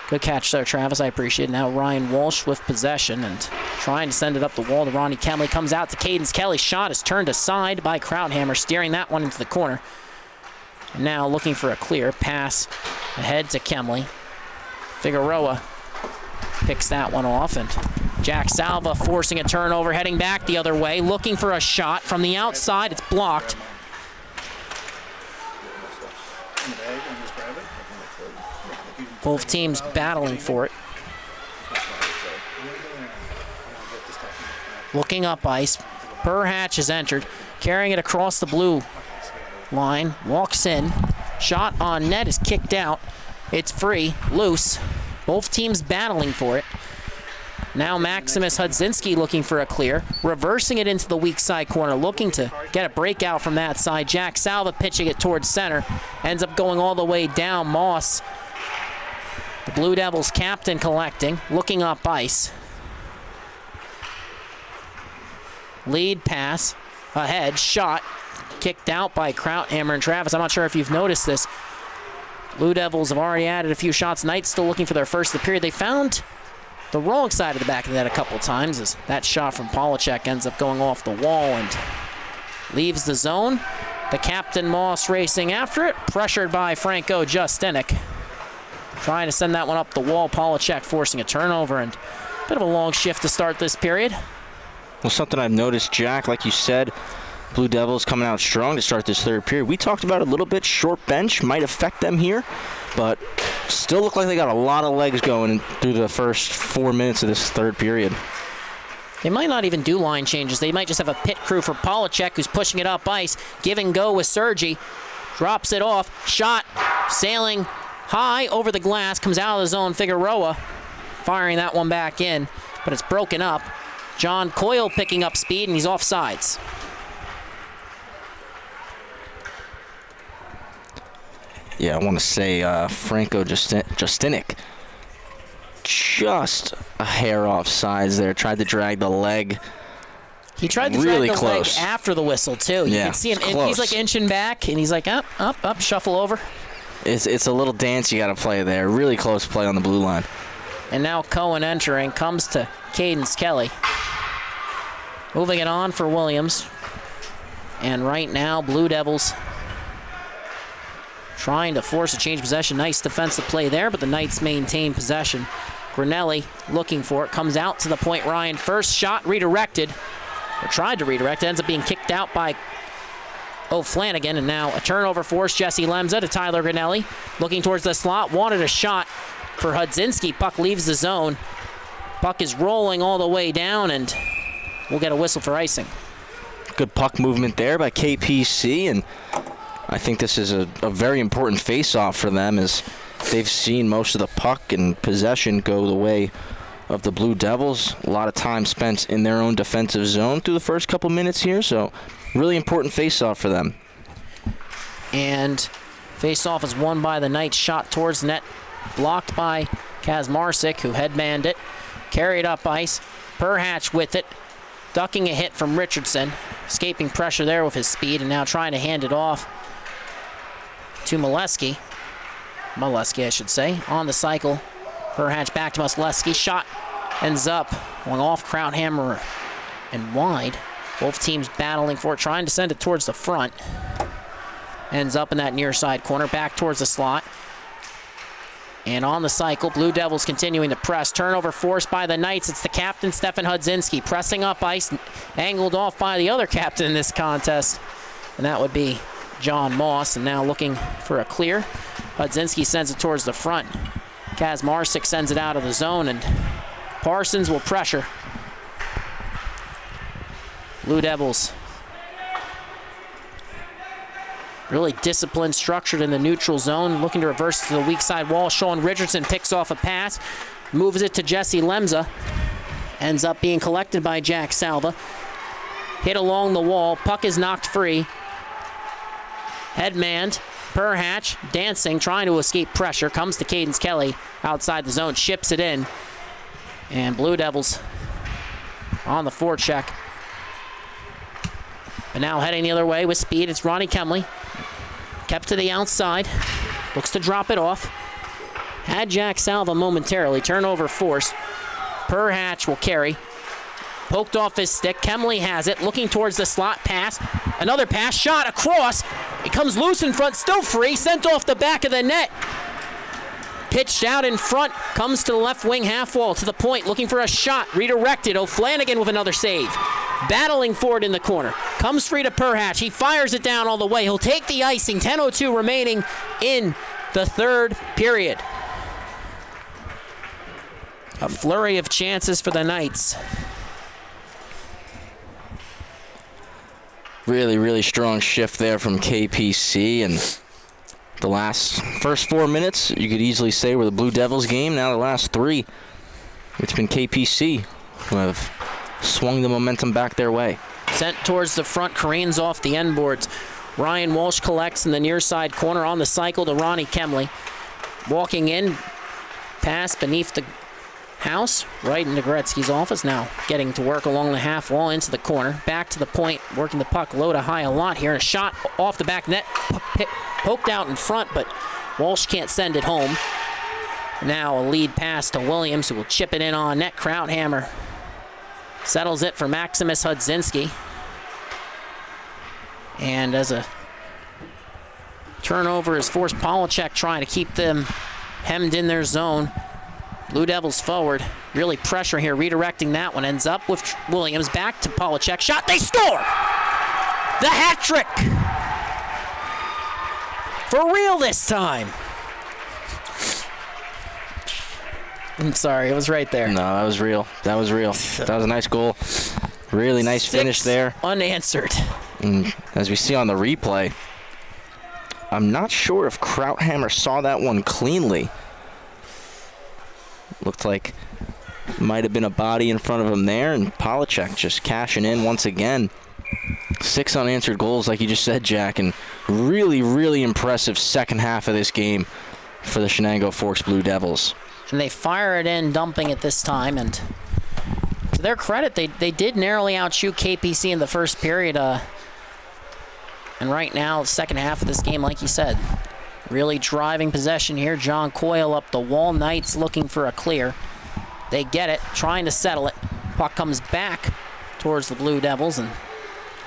Good catch there, Travis. I appreciate it. Now Ryan Walsh with possession and trying to send it up the wall to Ronnie Kelly. Comes out to Cadence Kelly. Shot is turned aside by Krauthammer, steering that one into the corner. And now looking for a clear pass ahead to Kemley. Figueroa picks that one off, and Jack Salva forcing a turnover, heading back the other way, looking for a shot from the outside. It's blocked. Both teams battling for it. Looking up ice. Perhatch has entered, carrying it across the blue line, walks in. Shot on net is kicked out. It's free, loose. Both teams battling for it. Now Maximus Hudzinski looking for a clear, reversing it into the weak side corner, looking to get a breakout from that side. Jack Salva pitching it towards center, ends up going all the way down. Moss, the Blue Devils captain, collecting, looking up ice. Lead pass, ahead, shot, kicked out by Krauthammer and Travis. I'm not sure if you've noticed this. Blue Devils have already added a few shots. Knights still looking for their first of the period. They found the wrong side of the back of the net a couple times as that shot from Polachek ends up going off the wall and leaves the zone. The captain Moss racing after it, pressured by Franco Justinik. Trying to send that one up the wall. Polachek forcing a turnover and a bit of a long shift to start this period. Well, something I've noticed, Jack, like you said, Blue Devils coming out strong to start this third period. We talked about it a little bit. Short bench might affect them here, but still look like they got a lot of legs going through the first 4 minutes of this third period. They might not even do line changes. They might just have a pit crew for Polachek, who's pushing it up ice. Give and go with Sergi. Drops it off. Shot sailing high over the glass. Comes out of the zone. Figueroa firing that one back in, but it's broken up. John Coyle picking up speed, and he's off sides. Yeah, I want to say Franco Justinik just a hair off sides there. Tried to drag the leg. He tried to really drag the close leg after the whistle, too. You yeah, can see him. close. He's like inching back, and he's like, up, shuffle over. It's a little dance you got to play there. Really close play on the blue line. And now Cohen entering, comes to Cadence Kelly. Moving it on for Williams. And right now, Blue Devils trying to force a change of possession. Nice defensive play there, but the Knights maintain possession. Grinelli looking for it, comes out to the point. Ryan, first shot redirected, or tried to redirect, ends up being kicked out by O'Flanagan, and now a turnover forced. Jesse Lemza to Tyler Grinelli, looking towards the slot, wanted a shot for Hudzinski. Puck leaves the zone. Puck is rolling all the way down, and we'll get a whistle for icing. Good puck movement there by KPC, and I think this is a very important face-off for them as they've seen most of the puck and possession go the way of the Blue Devils. A lot of time spent in their own defensive zone through the first couple minutes here, so really important face-off for them. And face-off is won by the Knights. Shot towards net, blocked by Kazmarczyk, who headmanned it. Carried up ice. Perhatch with it, ducking a hit from Richardson. Escaping pressure there with his speed, and now trying to hand it off to Molesky. Molesky, I should say. On the cycle, Perhatch back to Molesky. Shot ends up going off Krauthammer and wide. Both teams battling for it, trying to send it towards the front. Ends up in that near side corner, back towards the slot. And on the cycle, Blue Devils continuing to press. Turnover forced by the Knights. It's the captain, Stefan Hudzinski, pressing up ice, angled off by the other captain in this contest. And that would be John Moss, and now looking for a clear. Hudzinski sends it towards the front. Kazmarczyk sends it out of the zone, and Parsons will pressure. Blue Devils really disciplined, structured in the neutral zone, looking to reverse to the weak side wall. Sean Richardson picks off a pass, moves it to Jesse Lemza, ends up being collected by Jack Salva. Hit along the wall, puck is knocked free. Headmanned, Perhatch dancing, trying to escape pressure, comes to Cadence Kelly outside the zone, ships it in. And Blue Devils on the forecheck. But now heading the other way with speed, it's Ronnie Kemley. Kept to the outside, looks to drop it off. Had Jack Salva momentarily, turnover force. Perhatch will carry. Poked off his stick, Kemley has it, looking towards the slot, pass. Another pass, shot across. It comes loose in front, still free, sent off the back of the net. Pitched out in front, comes to the left wing half wall, to the point, looking for a shot, redirected. O'Flanagan with another save. Battling for it in the corner. Comes free to Perhatch. He fires it down all the way. He'll take the icing. 10:02 remaining in the third period. A flurry of chances for the Knights. Really, really strong shift there from KPC, and the first 4 minutes, you could easily say, were the Blue Devils game. Now the last 3, it's been KPC who have swung the momentum back their way. Sent towards the front, careens off the end boards. Ryan Walsh collects in the near side corner on the cycle to Ronnie Kemley. Walking in, pass beneath the house, right into Gretzky's office. Now getting to work along the half wall into the corner. Back to the point, working the puck low to high a lot here. And a shot off the back net, poked out in front, but Walsh can't send it home. Now a lead pass to Williams, who will chip it in on net. Krauthammer settles it for Maximus Hudzinski. And as a turnover is forced, Polachek trying to keep them hemmed in their zone. Blue Devils forward, really pressure here, redirecting that one. Ends up with Williams, back to Polachek. Shot, they score! The hat trick! For real this time. I'm sorry, it was right there. No, that was real. That was real. That was a nice goal. Really nice finish there. Unanswered. And as we see on the replay, I'm not sure if Krauthammer saw that one cleanly. Looked like might have been a body in front of him there, and Polachek just cashing in once again. 6 unanswered goals, like you just said, Jack, and really, really impressive second half of this game for the Chenango Forks Blue Devils. And they fire it in, dumping it this time, and to their credit, they did narrowly outshoot KPC in the first period. And right now, the second half of this game, like you said, really driving possession here. John Coyle up the wall. Knights looking for a clear. They get it, trying to settle it. Puck comes back towards the Blue Devils, and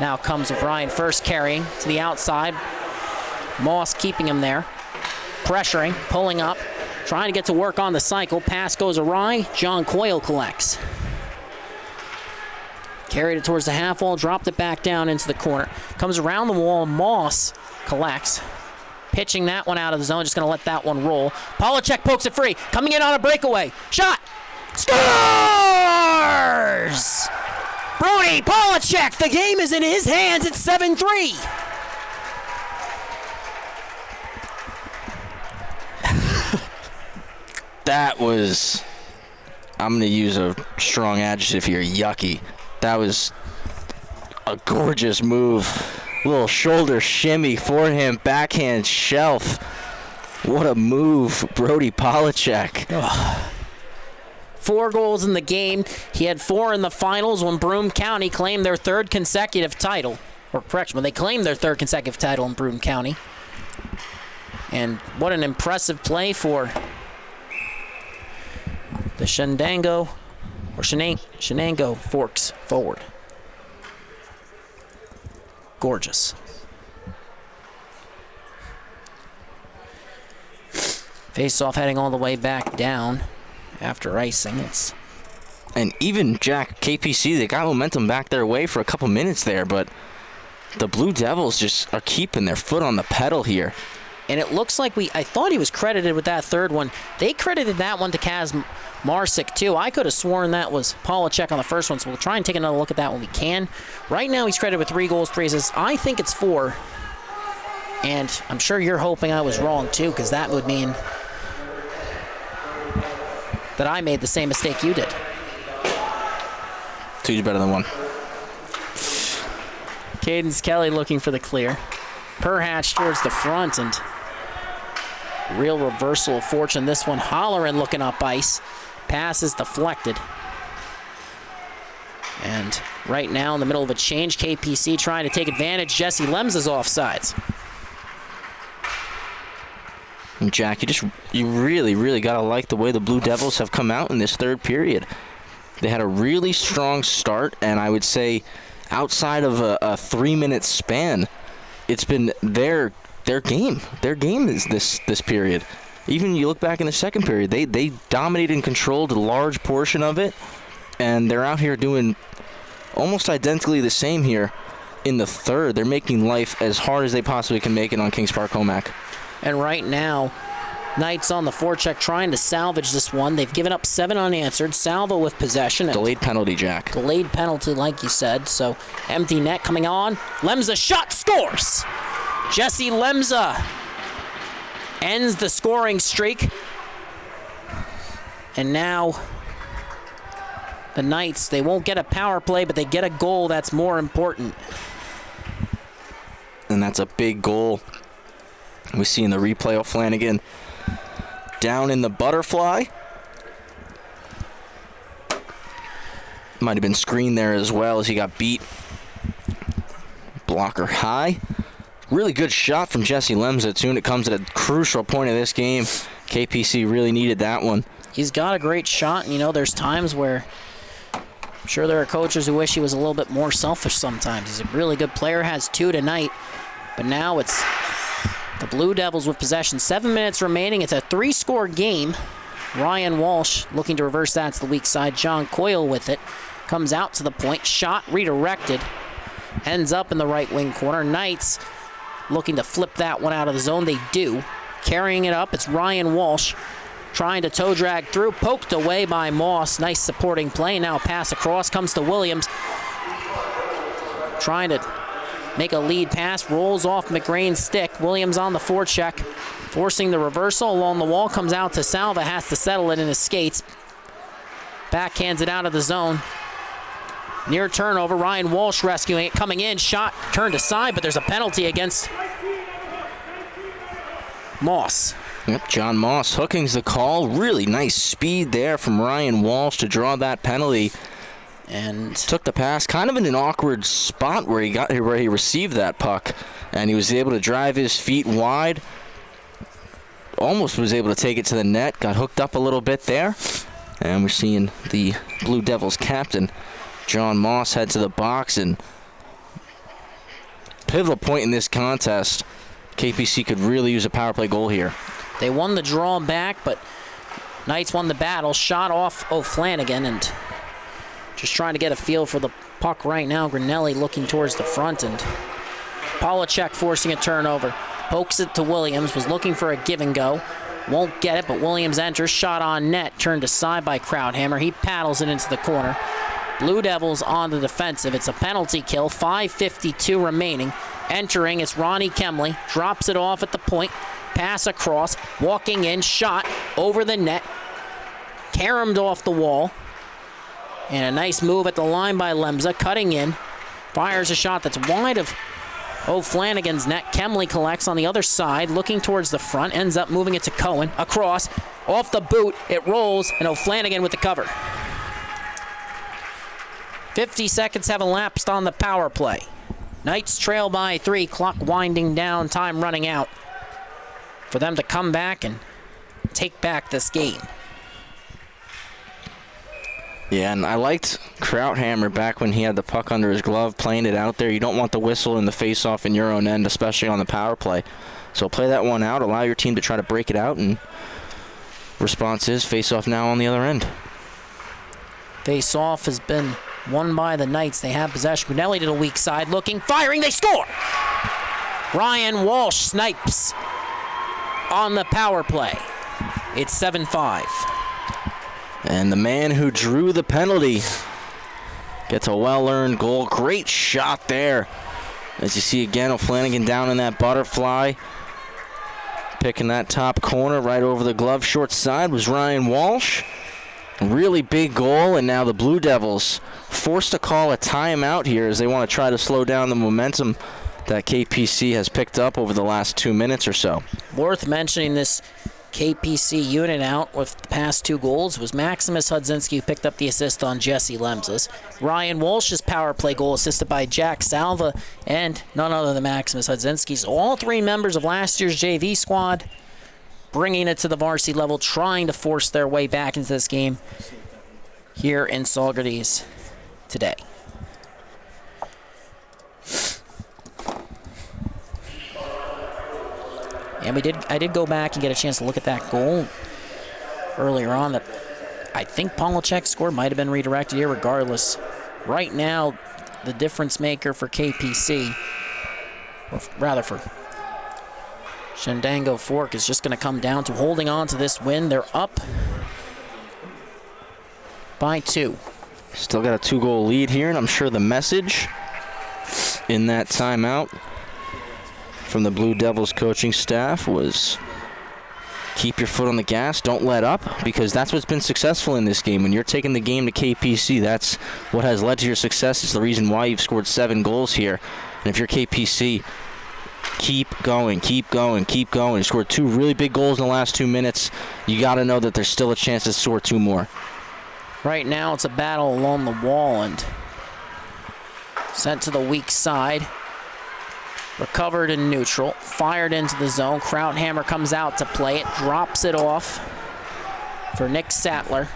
now comes O'Brien first carrying to the outside. Moss keeping him there. Pressuring, pulling up, trying to get to work on the cycle. Pass goes awry. John Coyle collects. Carried it towards the half wall, dropped it back down into the corner. Comes around the wall, Moss collects. Pitching that one out of the zone, just going to let that one roll. Polachek pokes it free, coming in on a breakaway. Shot! Scores! Brody Polachek, the game is in his hands. It's 7-3. That was, I'm going to use a strong adjective here, yucky. That was a gorgeous move. Little shoulder shimmy for him, backhand shelf. What a move, Brody Polachek. Oh. 4 goals in the game. He had 4 in the finals when Broome County claimed their 3rd consecutive title. Or correction, when they claimed their 3rd consecutive title in Broome County. And what an impressive play for the Chenango Forks forward. Gorgeous. Face-off heading all the way back down after icing. And even, Jack, KPC, they got momentum back their way for a couple minutes there, but the Blue Devils just are keeping their foot on the pedal here. And it looks like I thought he was credited with that third one. They credited that one to Kaz Marsick, too. I could have sworn that was Polachek on the first one, so we'll try and take another look at that when we can. Right now, he's credited with 3 goals, 3 assists. I think it's 4. And I'm sure you're hoping I was wrong, too, because that would mean that I made the same mistake you did. 2's better than 1. Cadence Kelly looking for the clear. Perhatch towards the front, and real reversal of fortune. This one, Holleran looking up ice. Pass is deflected. And right now in the middle of a change, KPC trying to take advantage. Jesse Lems is offsides. And Jack, you really, really got to like the way the Blue Devils have come out in this third period. They had a really strong start, and I would say outside of a 3-minute span, it's been their game. Their game is this period. Even you look back in the second period, they dominated and controlled a large portion of it, and they're out here doing almost identically the same here in the third. They're making life as hard as they possibly can make it on Kings Park Commack. And right now, Knights on the forecheck trying to salvage this one. They've given up 7 unanswered. Salvo with possession. Delayed penalty, Jack. Delayed penalty, like you said. So empty net coming on. Lemza shot, scores! Jesse Lemza ends the scoring streak. And now the Knights, they won't get a power play, but they get a goal. That's more important. And that's a big goal. We see in the replay O'Flanagan down in the butterfly. Might have been screened there as well as he got beat. Blocker high. Really good shot from Jesse Lemza too, and it comes at a crucial point of this game. KPC really needed that one. He's got a great shot, and you know, there's times where I'm sure there are coaches who wish he was a little bit more selfish sometimes. He's a really good player, has 2 tonight, but now it's the Blue Devils with possession. 7 minutes remaining. It's a 3-score game. Ryan Walsh looking to reverse that to the weak side. John Coyle with it. Comes out to the point. Shot redirected. Ends up in the right wing corner. Knights looking to flip that one out of the zone. They do. Carrying it up. It's Ryan Walsh trying to toe drag through. Poked away by Moss. Nice supporting play. Now pass across. Comes to Williams. Trying to make a lead pass, rolls off McGrain's stick. Williams on the forecheck, forcing the reversal along the wall. Comes out to Salva, has to settle it in his skates. Backhands it out of the zone. Near turnover, Ryan Walsh rescuing it, coming in, shot turned aside, but there's a penalty against Moss. Yep, John Moss hooking's the call. Really nice speed there from Ryan Walsh to draw that penalty. And took the pass kind of in an awkward spot where he received that puck, and he was able to drive his feet wide. Almost was able to take it to the net. Got hooked up a little bit there, and we're seeing the Blue Devils captain John Moss head to the box. And pivotal point in this contest. KPC could really use a power play goal here. They won the draw back, but Knights won the battle. Shot off O'Flanagan, and just trying to get a feel for the puck right now. Grinelli looking towards the front, and Polachek forcing a turnover. Pokes it to Williams, was looking for a give and go. Won't get it, but Williams enters. Shot on net, turned aside by Krauthammer. He paddles it into the corner. Blue Devils on the defensive. It's a penalty kill, 5:52 remaining. Entering, it's Ronnie Kemley. Drops it off at the point. Pass across, walking in, shot over the net. Caromed off the wall. And a nice move at the line by Lemza, cutting in. Fires a shot that's wide of O'Flanagan's net. Kemley collects on the other side, looking towards the front. Ends up moving it to Cohen. Across, off the boot, it rolls, and O'Flanagan with the cover. 50 seconds have elapsed on the power play. Knights trail by 3, clock winding down, time running out for them to come back and take back this game. Yeah, and I liked Krauthammer back when he had the puck under his glove, playing it out there. You don't want the whistle and the face-off in your own end, especially on the power play. So play that one out, allow your team to try to break it out, and response is face-off now on the other end. Face-off has been won by the Knights. They have possession. Brunelli to the weak side, looking, firing, they score! Ryan Walsh snipes on the power play. It's 7-5. And the man who drew the penalty gets a well-earned goal. Great shot there. As you see again, O'Flanagan down in that butterfly. Picking that top corner right over the glove. Short side was Ryan Walsh. Really big goal, and now the Blue Devils forced to call a timeout here as they want to try to slow down the momentum that KPC has picked up over the last 2 minutes or so. Worth mentioning, this KPC unit out with the past 2 goals was Maximus Hudzinski, who picked up the assist on Jesse Lemza's. Ryan Walsh's power play goal assisted by Jack Salva and none other than Maximus Hudzinski's. All 3 members of last year's JV squad bringing it to the varsity level, trying to force their way back into this game here in Saugerties today. And I did go back and get a chance to look at that goal earlier on that I think Polachek's score might have been redirected here regardless. Right now, the difference maker for KPC, or rather for Chenango Fork is just going to come down to holding on to this win. They're up by 2. Still got a 2-goal lead here, and I'm sure the message in that timeout from the Blue Devils coaching staff was keep your foot on the gas, don't let up, because that's what's been successful in this game. When you're taking the game to KPC, that's what has led to your success. It's the reason why you've scored 7 goals here. And if you're KPC, keep going, keep going, keep going. You scored 2 really big goals in the last 2 minutes. You got to know that there's still a chance to score 2 more. Right now it's a battle along the wall and sent to the weak side. Recovered in neutral, fired into the zone. Krauthammer comes out to play it, drops it off for Nick Sattler.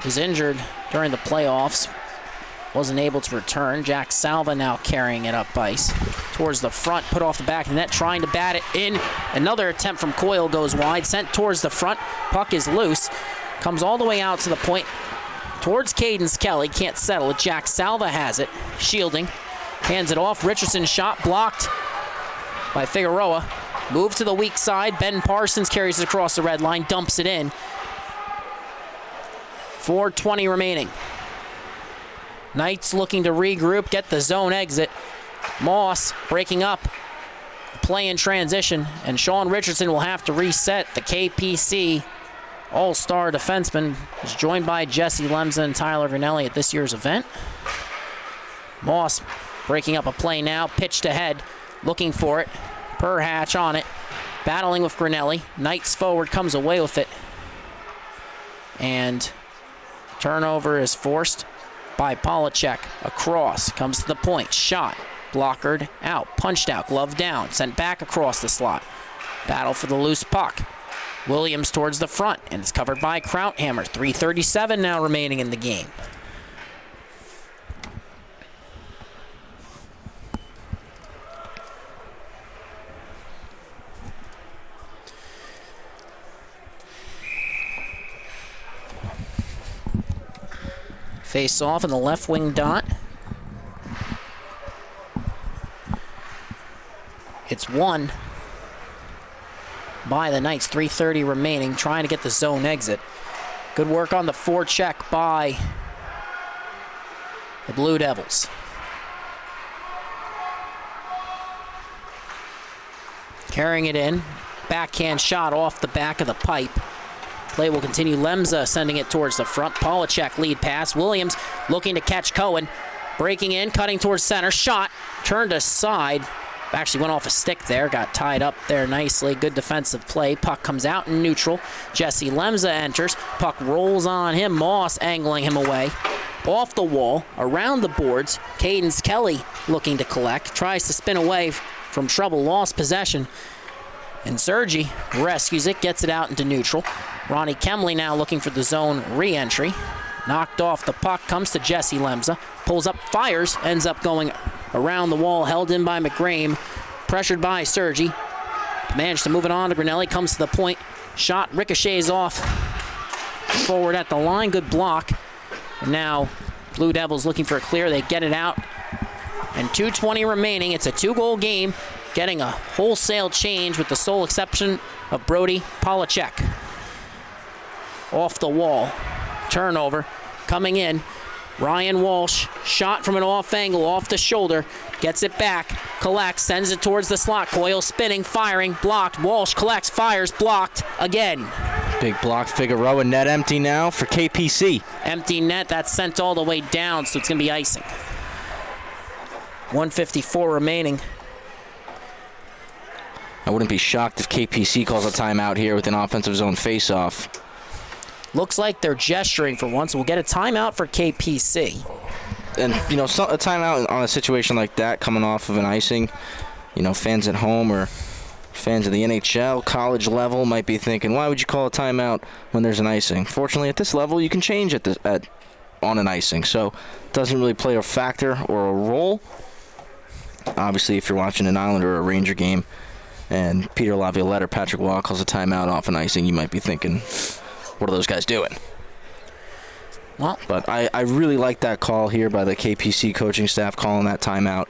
Was injured during the playoffs, wasn't able to return. Jack Salva now carrying it up ice towards the front, put off the back of the net, trying to bat it in. Another attempt from Coyle goes wide, sent towards the front. Puck is loose, comes all the way out to the point towards Cadence Kelly, can't settle it. Jack Salva has it, shielding. Hands it off. Richardson shot blocked by Figueroa. Move to the weak side. Ben Parsons carries it across the red line, dumps it in. 4:20 remaining. Knights looking to regroup, get the zone exit. Moss breaking up. Play in transition, and Sean Richardson will have to reset. The KPC All-Star defenseman is joined by Jesse Lemza and Tyler Grinelli at this year's event. Moss breaking up a play now, pitched ahead, looking for it. Perhatch on it, battling with Grinelli. Knights forward, comes away with it. And turnover is forced by Polacek. Across, comes to the point, shot, blockered out, punched out, glove down, sent back across the slot. Battle for the loose puck. Williams towards the front, and it's covered by Krauthammer. 3:37 now remaining in the game. Face off in the left wing dot. It's won by the Knights. 3:30 remaining, trying to get the zone exit. Good work on the forecheck by the Blue Devils. Carrying it in. Backhand shot off the back of the pipe. Play will continue. Lemza sending it towards the front. Polacek lead pass. Williams looking to catch Cohen. Breaking in, cutting towards center. Shot, turned aside. Actually went off a stick there. Got tied up there nicely. Good defensive play. Puck comes out in neutral. Jesse Lemza enters. Puck rolls on him. Moss angling him away. Off the wall, around the boards. Cadence Kelly looking to collect. Tries to spin away from trouble. Lost possession. And Sergi rescues it, gets it out into neutral. Ronnie Kemley now looking for the zone re-entry. Knocked off the puck, comes to Jesse Lemza. Pulls up, fires, ends up going around the wall, held in by McGrame. Pressured by Sergi. Managed to move it on to Grinelli, comes to the point. Shot ricochets off. Forward at the line, good block. And now Blue Devils looking for a clear, they get it out. And 2:20 remaining, it's a 2-goal game. Getting a wholesale change with the sole exception of Brody Polacek. Off the wall. Turnover. Coming in. Ryan Walsh. Shot from an off angle, off the shoulder. Gets it back. Collects. Sends it towards the slot. Coyle spinning. Firing. Blocked. Walsh collects. Fires. Blocked. Again. Big block. Figueroa. Net empty now for KPC. Empty net. That's sent all the way down, so it's going to be icing. 1:54 remaining. I wouldn't be shocked if KPC calls a timeout here with an offensive zone faceoff. Looks like they're gesturing for once. We'll get a timeout for KPC. And, you know, a timeout on a situation like that coming off of an icing, you know, fans at home or fans of the NHL, college level might be thinking, why would you call a timeout when there's an icing? Fortunately, at this level, you can change on an icing. So it doesn't really play a factor or a role. Obviously, if you're watching an Islander or a Ranger game, and Peter Laviolette or Patrick Waugh calls a timeout off an icing, you might be thinking, what are those guys doing? Well, but I really like that call here by the KPC coaching staff calling that timeout.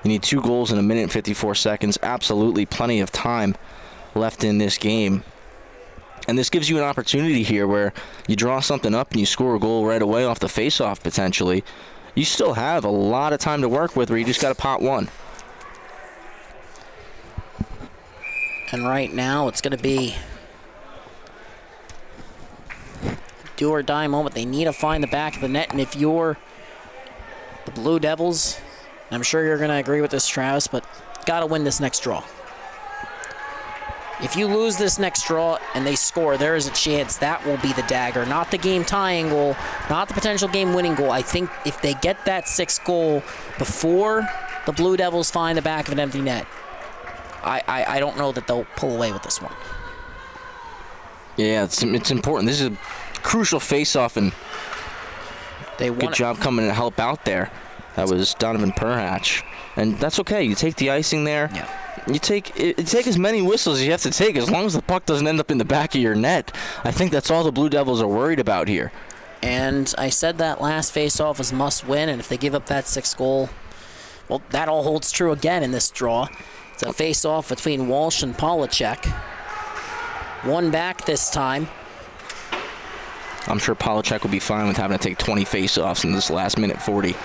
You need 2 goals in 1 minute and 54 seconds. Absolutely plenty of time left in this game. And this gives you an opportunity here where you draw something up and you score a goal right away off the faceoff potentially. You still have a lot of time to work with where you just got to pot one. And right now it's going to be do or die moment. They need to find the back of the net, and if you're the Blue Devils, I'm sure you're going to agree with this, Travis, but got to win this next draw. If you lose this next draw and they score, there is a chance that will be the dagger, not the game-tying goal, not the potential game-winning goal. I think if they get that 6th goal before the Blue Devils find the back of an empty net, I don't know that they'll pull away with this one. Yeah, it's important. This is a crucial face-off, and good job coming to help out there. That was Donovan Perhatch. And that's okay. You take the icing there. Yeah. You take as many whistles as you have to take as long as the puck doesn't end up in the back of your net. I think that's all the Blue Devils are worried about here. And I said that last face-off was must-win, and if they give up that 6th goal, well, that all holds true again in this draw. It's a face-off between Walsh and Polacek. One back this time. I'm sure Polacek will be fine with having to take 20 face-offs in this last minute 40.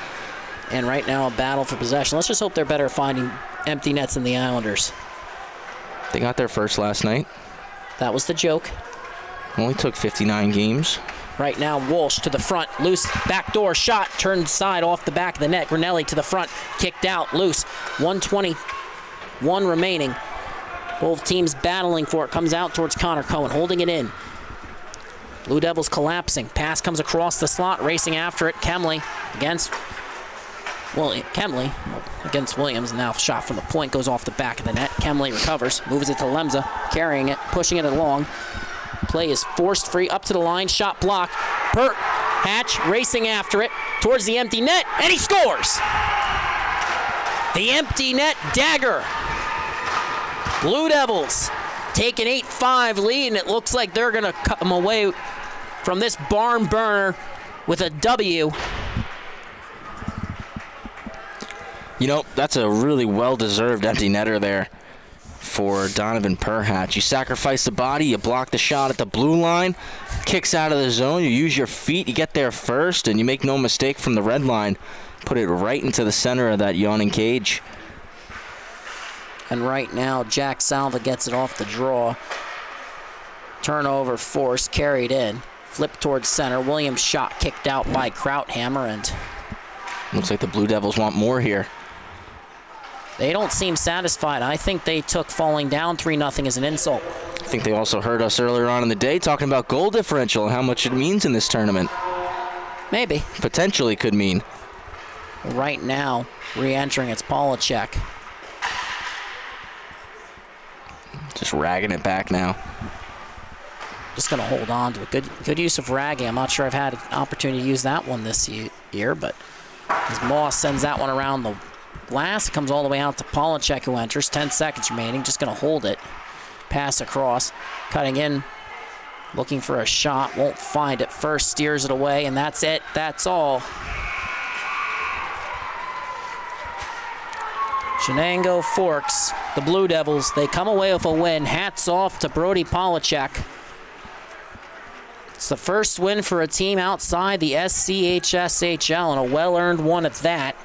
And right now, a battle for possession. Let's just hope they're better at finding empty nets than the Islanders. They got there first last night. That was the joke. Only took 59 games. Right now, Walsh to the front, loose, backdoor shot, turned side off the back of the net. Granelli to the front, kicked out, loose. 1:21 remaining. Both teams battling for it. Comes out towards Connor Cohen, holding it in. Blue Devils collapsing. Pass comes across the slot, racing after it. Kemley against Williams. Now shot from the point goes off the back of the net. Kemley recovers, moves it to Lemza, carrying it, pushing it along. Play is forced free, up to the line, shot blocked. Hatch racing after it, towards the empty net, and he scores! The empty net dagger. Blue Devils take an 8-5 lead, and it looks like they're going to come away from this barn burner with a W. You know, that's a really well-deserved empty netter there for Donovan Perhatch. You sacrifice the body, you block the shot at the blue line, kicks out of the zone, you use your feet, you get there first, and you make no mistake from the red line. Put it right into the center of that yawning cage. And right now, Jack Salva gets it off the draw. Turnover forced, carried in. Flip towards center. Williams shot kicked out by Krauthammer, and looks like the Blue Devils want more here. They don't seem satisfied. I think they took falling down 3-0 as an insult. I think they also heard us earlier on in the day talking about goal differential and how much it means in this tournament. Maybe. Potentially could mean. Right now, re-entering, it's Polacek. Just ragging it back now. Just going to hold on to it. Good use of ragging. I'm not sure I've had an opportunity to use that one this year, but as Moss sends that one around the glass, it comes all the way out to Polacek, who enters. 10 seconds remaining. Just going to hold it. Pass across. Cutting in. Looking for a shot. Won't find it. First steers it away, and that's it. That's all. Chenango Forks, the Blue Devils, they come away with a win. Hats off to Brody Polacek. It's the first win for a team outside the SCHSHL, and a well-earned one at that.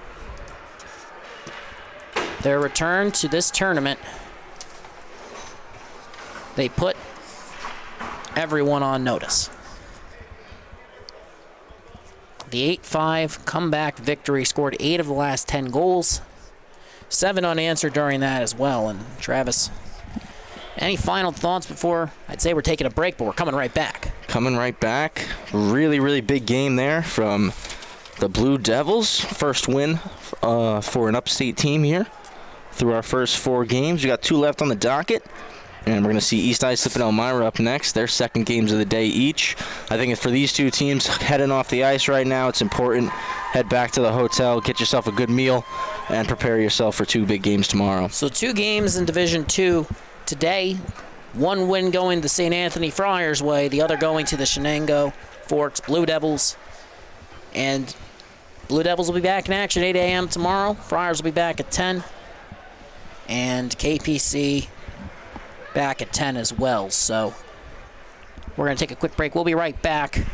Their return to this tournament, they put everyone on notice. The 8-5 comeback victory, scored 8 of the last 10 goals. 7 unanswered during that as well. And Travis, any final thoughts before I'd say we're taking a break, but we're coming right back? Coming right back. Really, really big game there from the Blue Devils. First win for an upstate team here through our first 4 games. We got 2 left on the docket. And we're going to see East Islip and Elmira up next. Their second games of the day each. I think for these 2 teams heading off the ice right now, it's important. Head back to the hotel, get yourself a good meal, and prepare yourself for 2 big games tomorrow. So 2 games in Division 2 today. 1 win going the St. Anthony Friars way, the other going to the Chenango Forks Blue Devils. And Blue Devils will be back in action 8 a.m. tomorrow. Friars will be back at 10. And KPC back at 10 as well. So we're going to take a quick break. We'll be right back.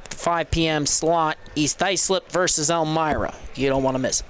5 p.m. slot, East Islip versus Elmira. You don't want to miss it.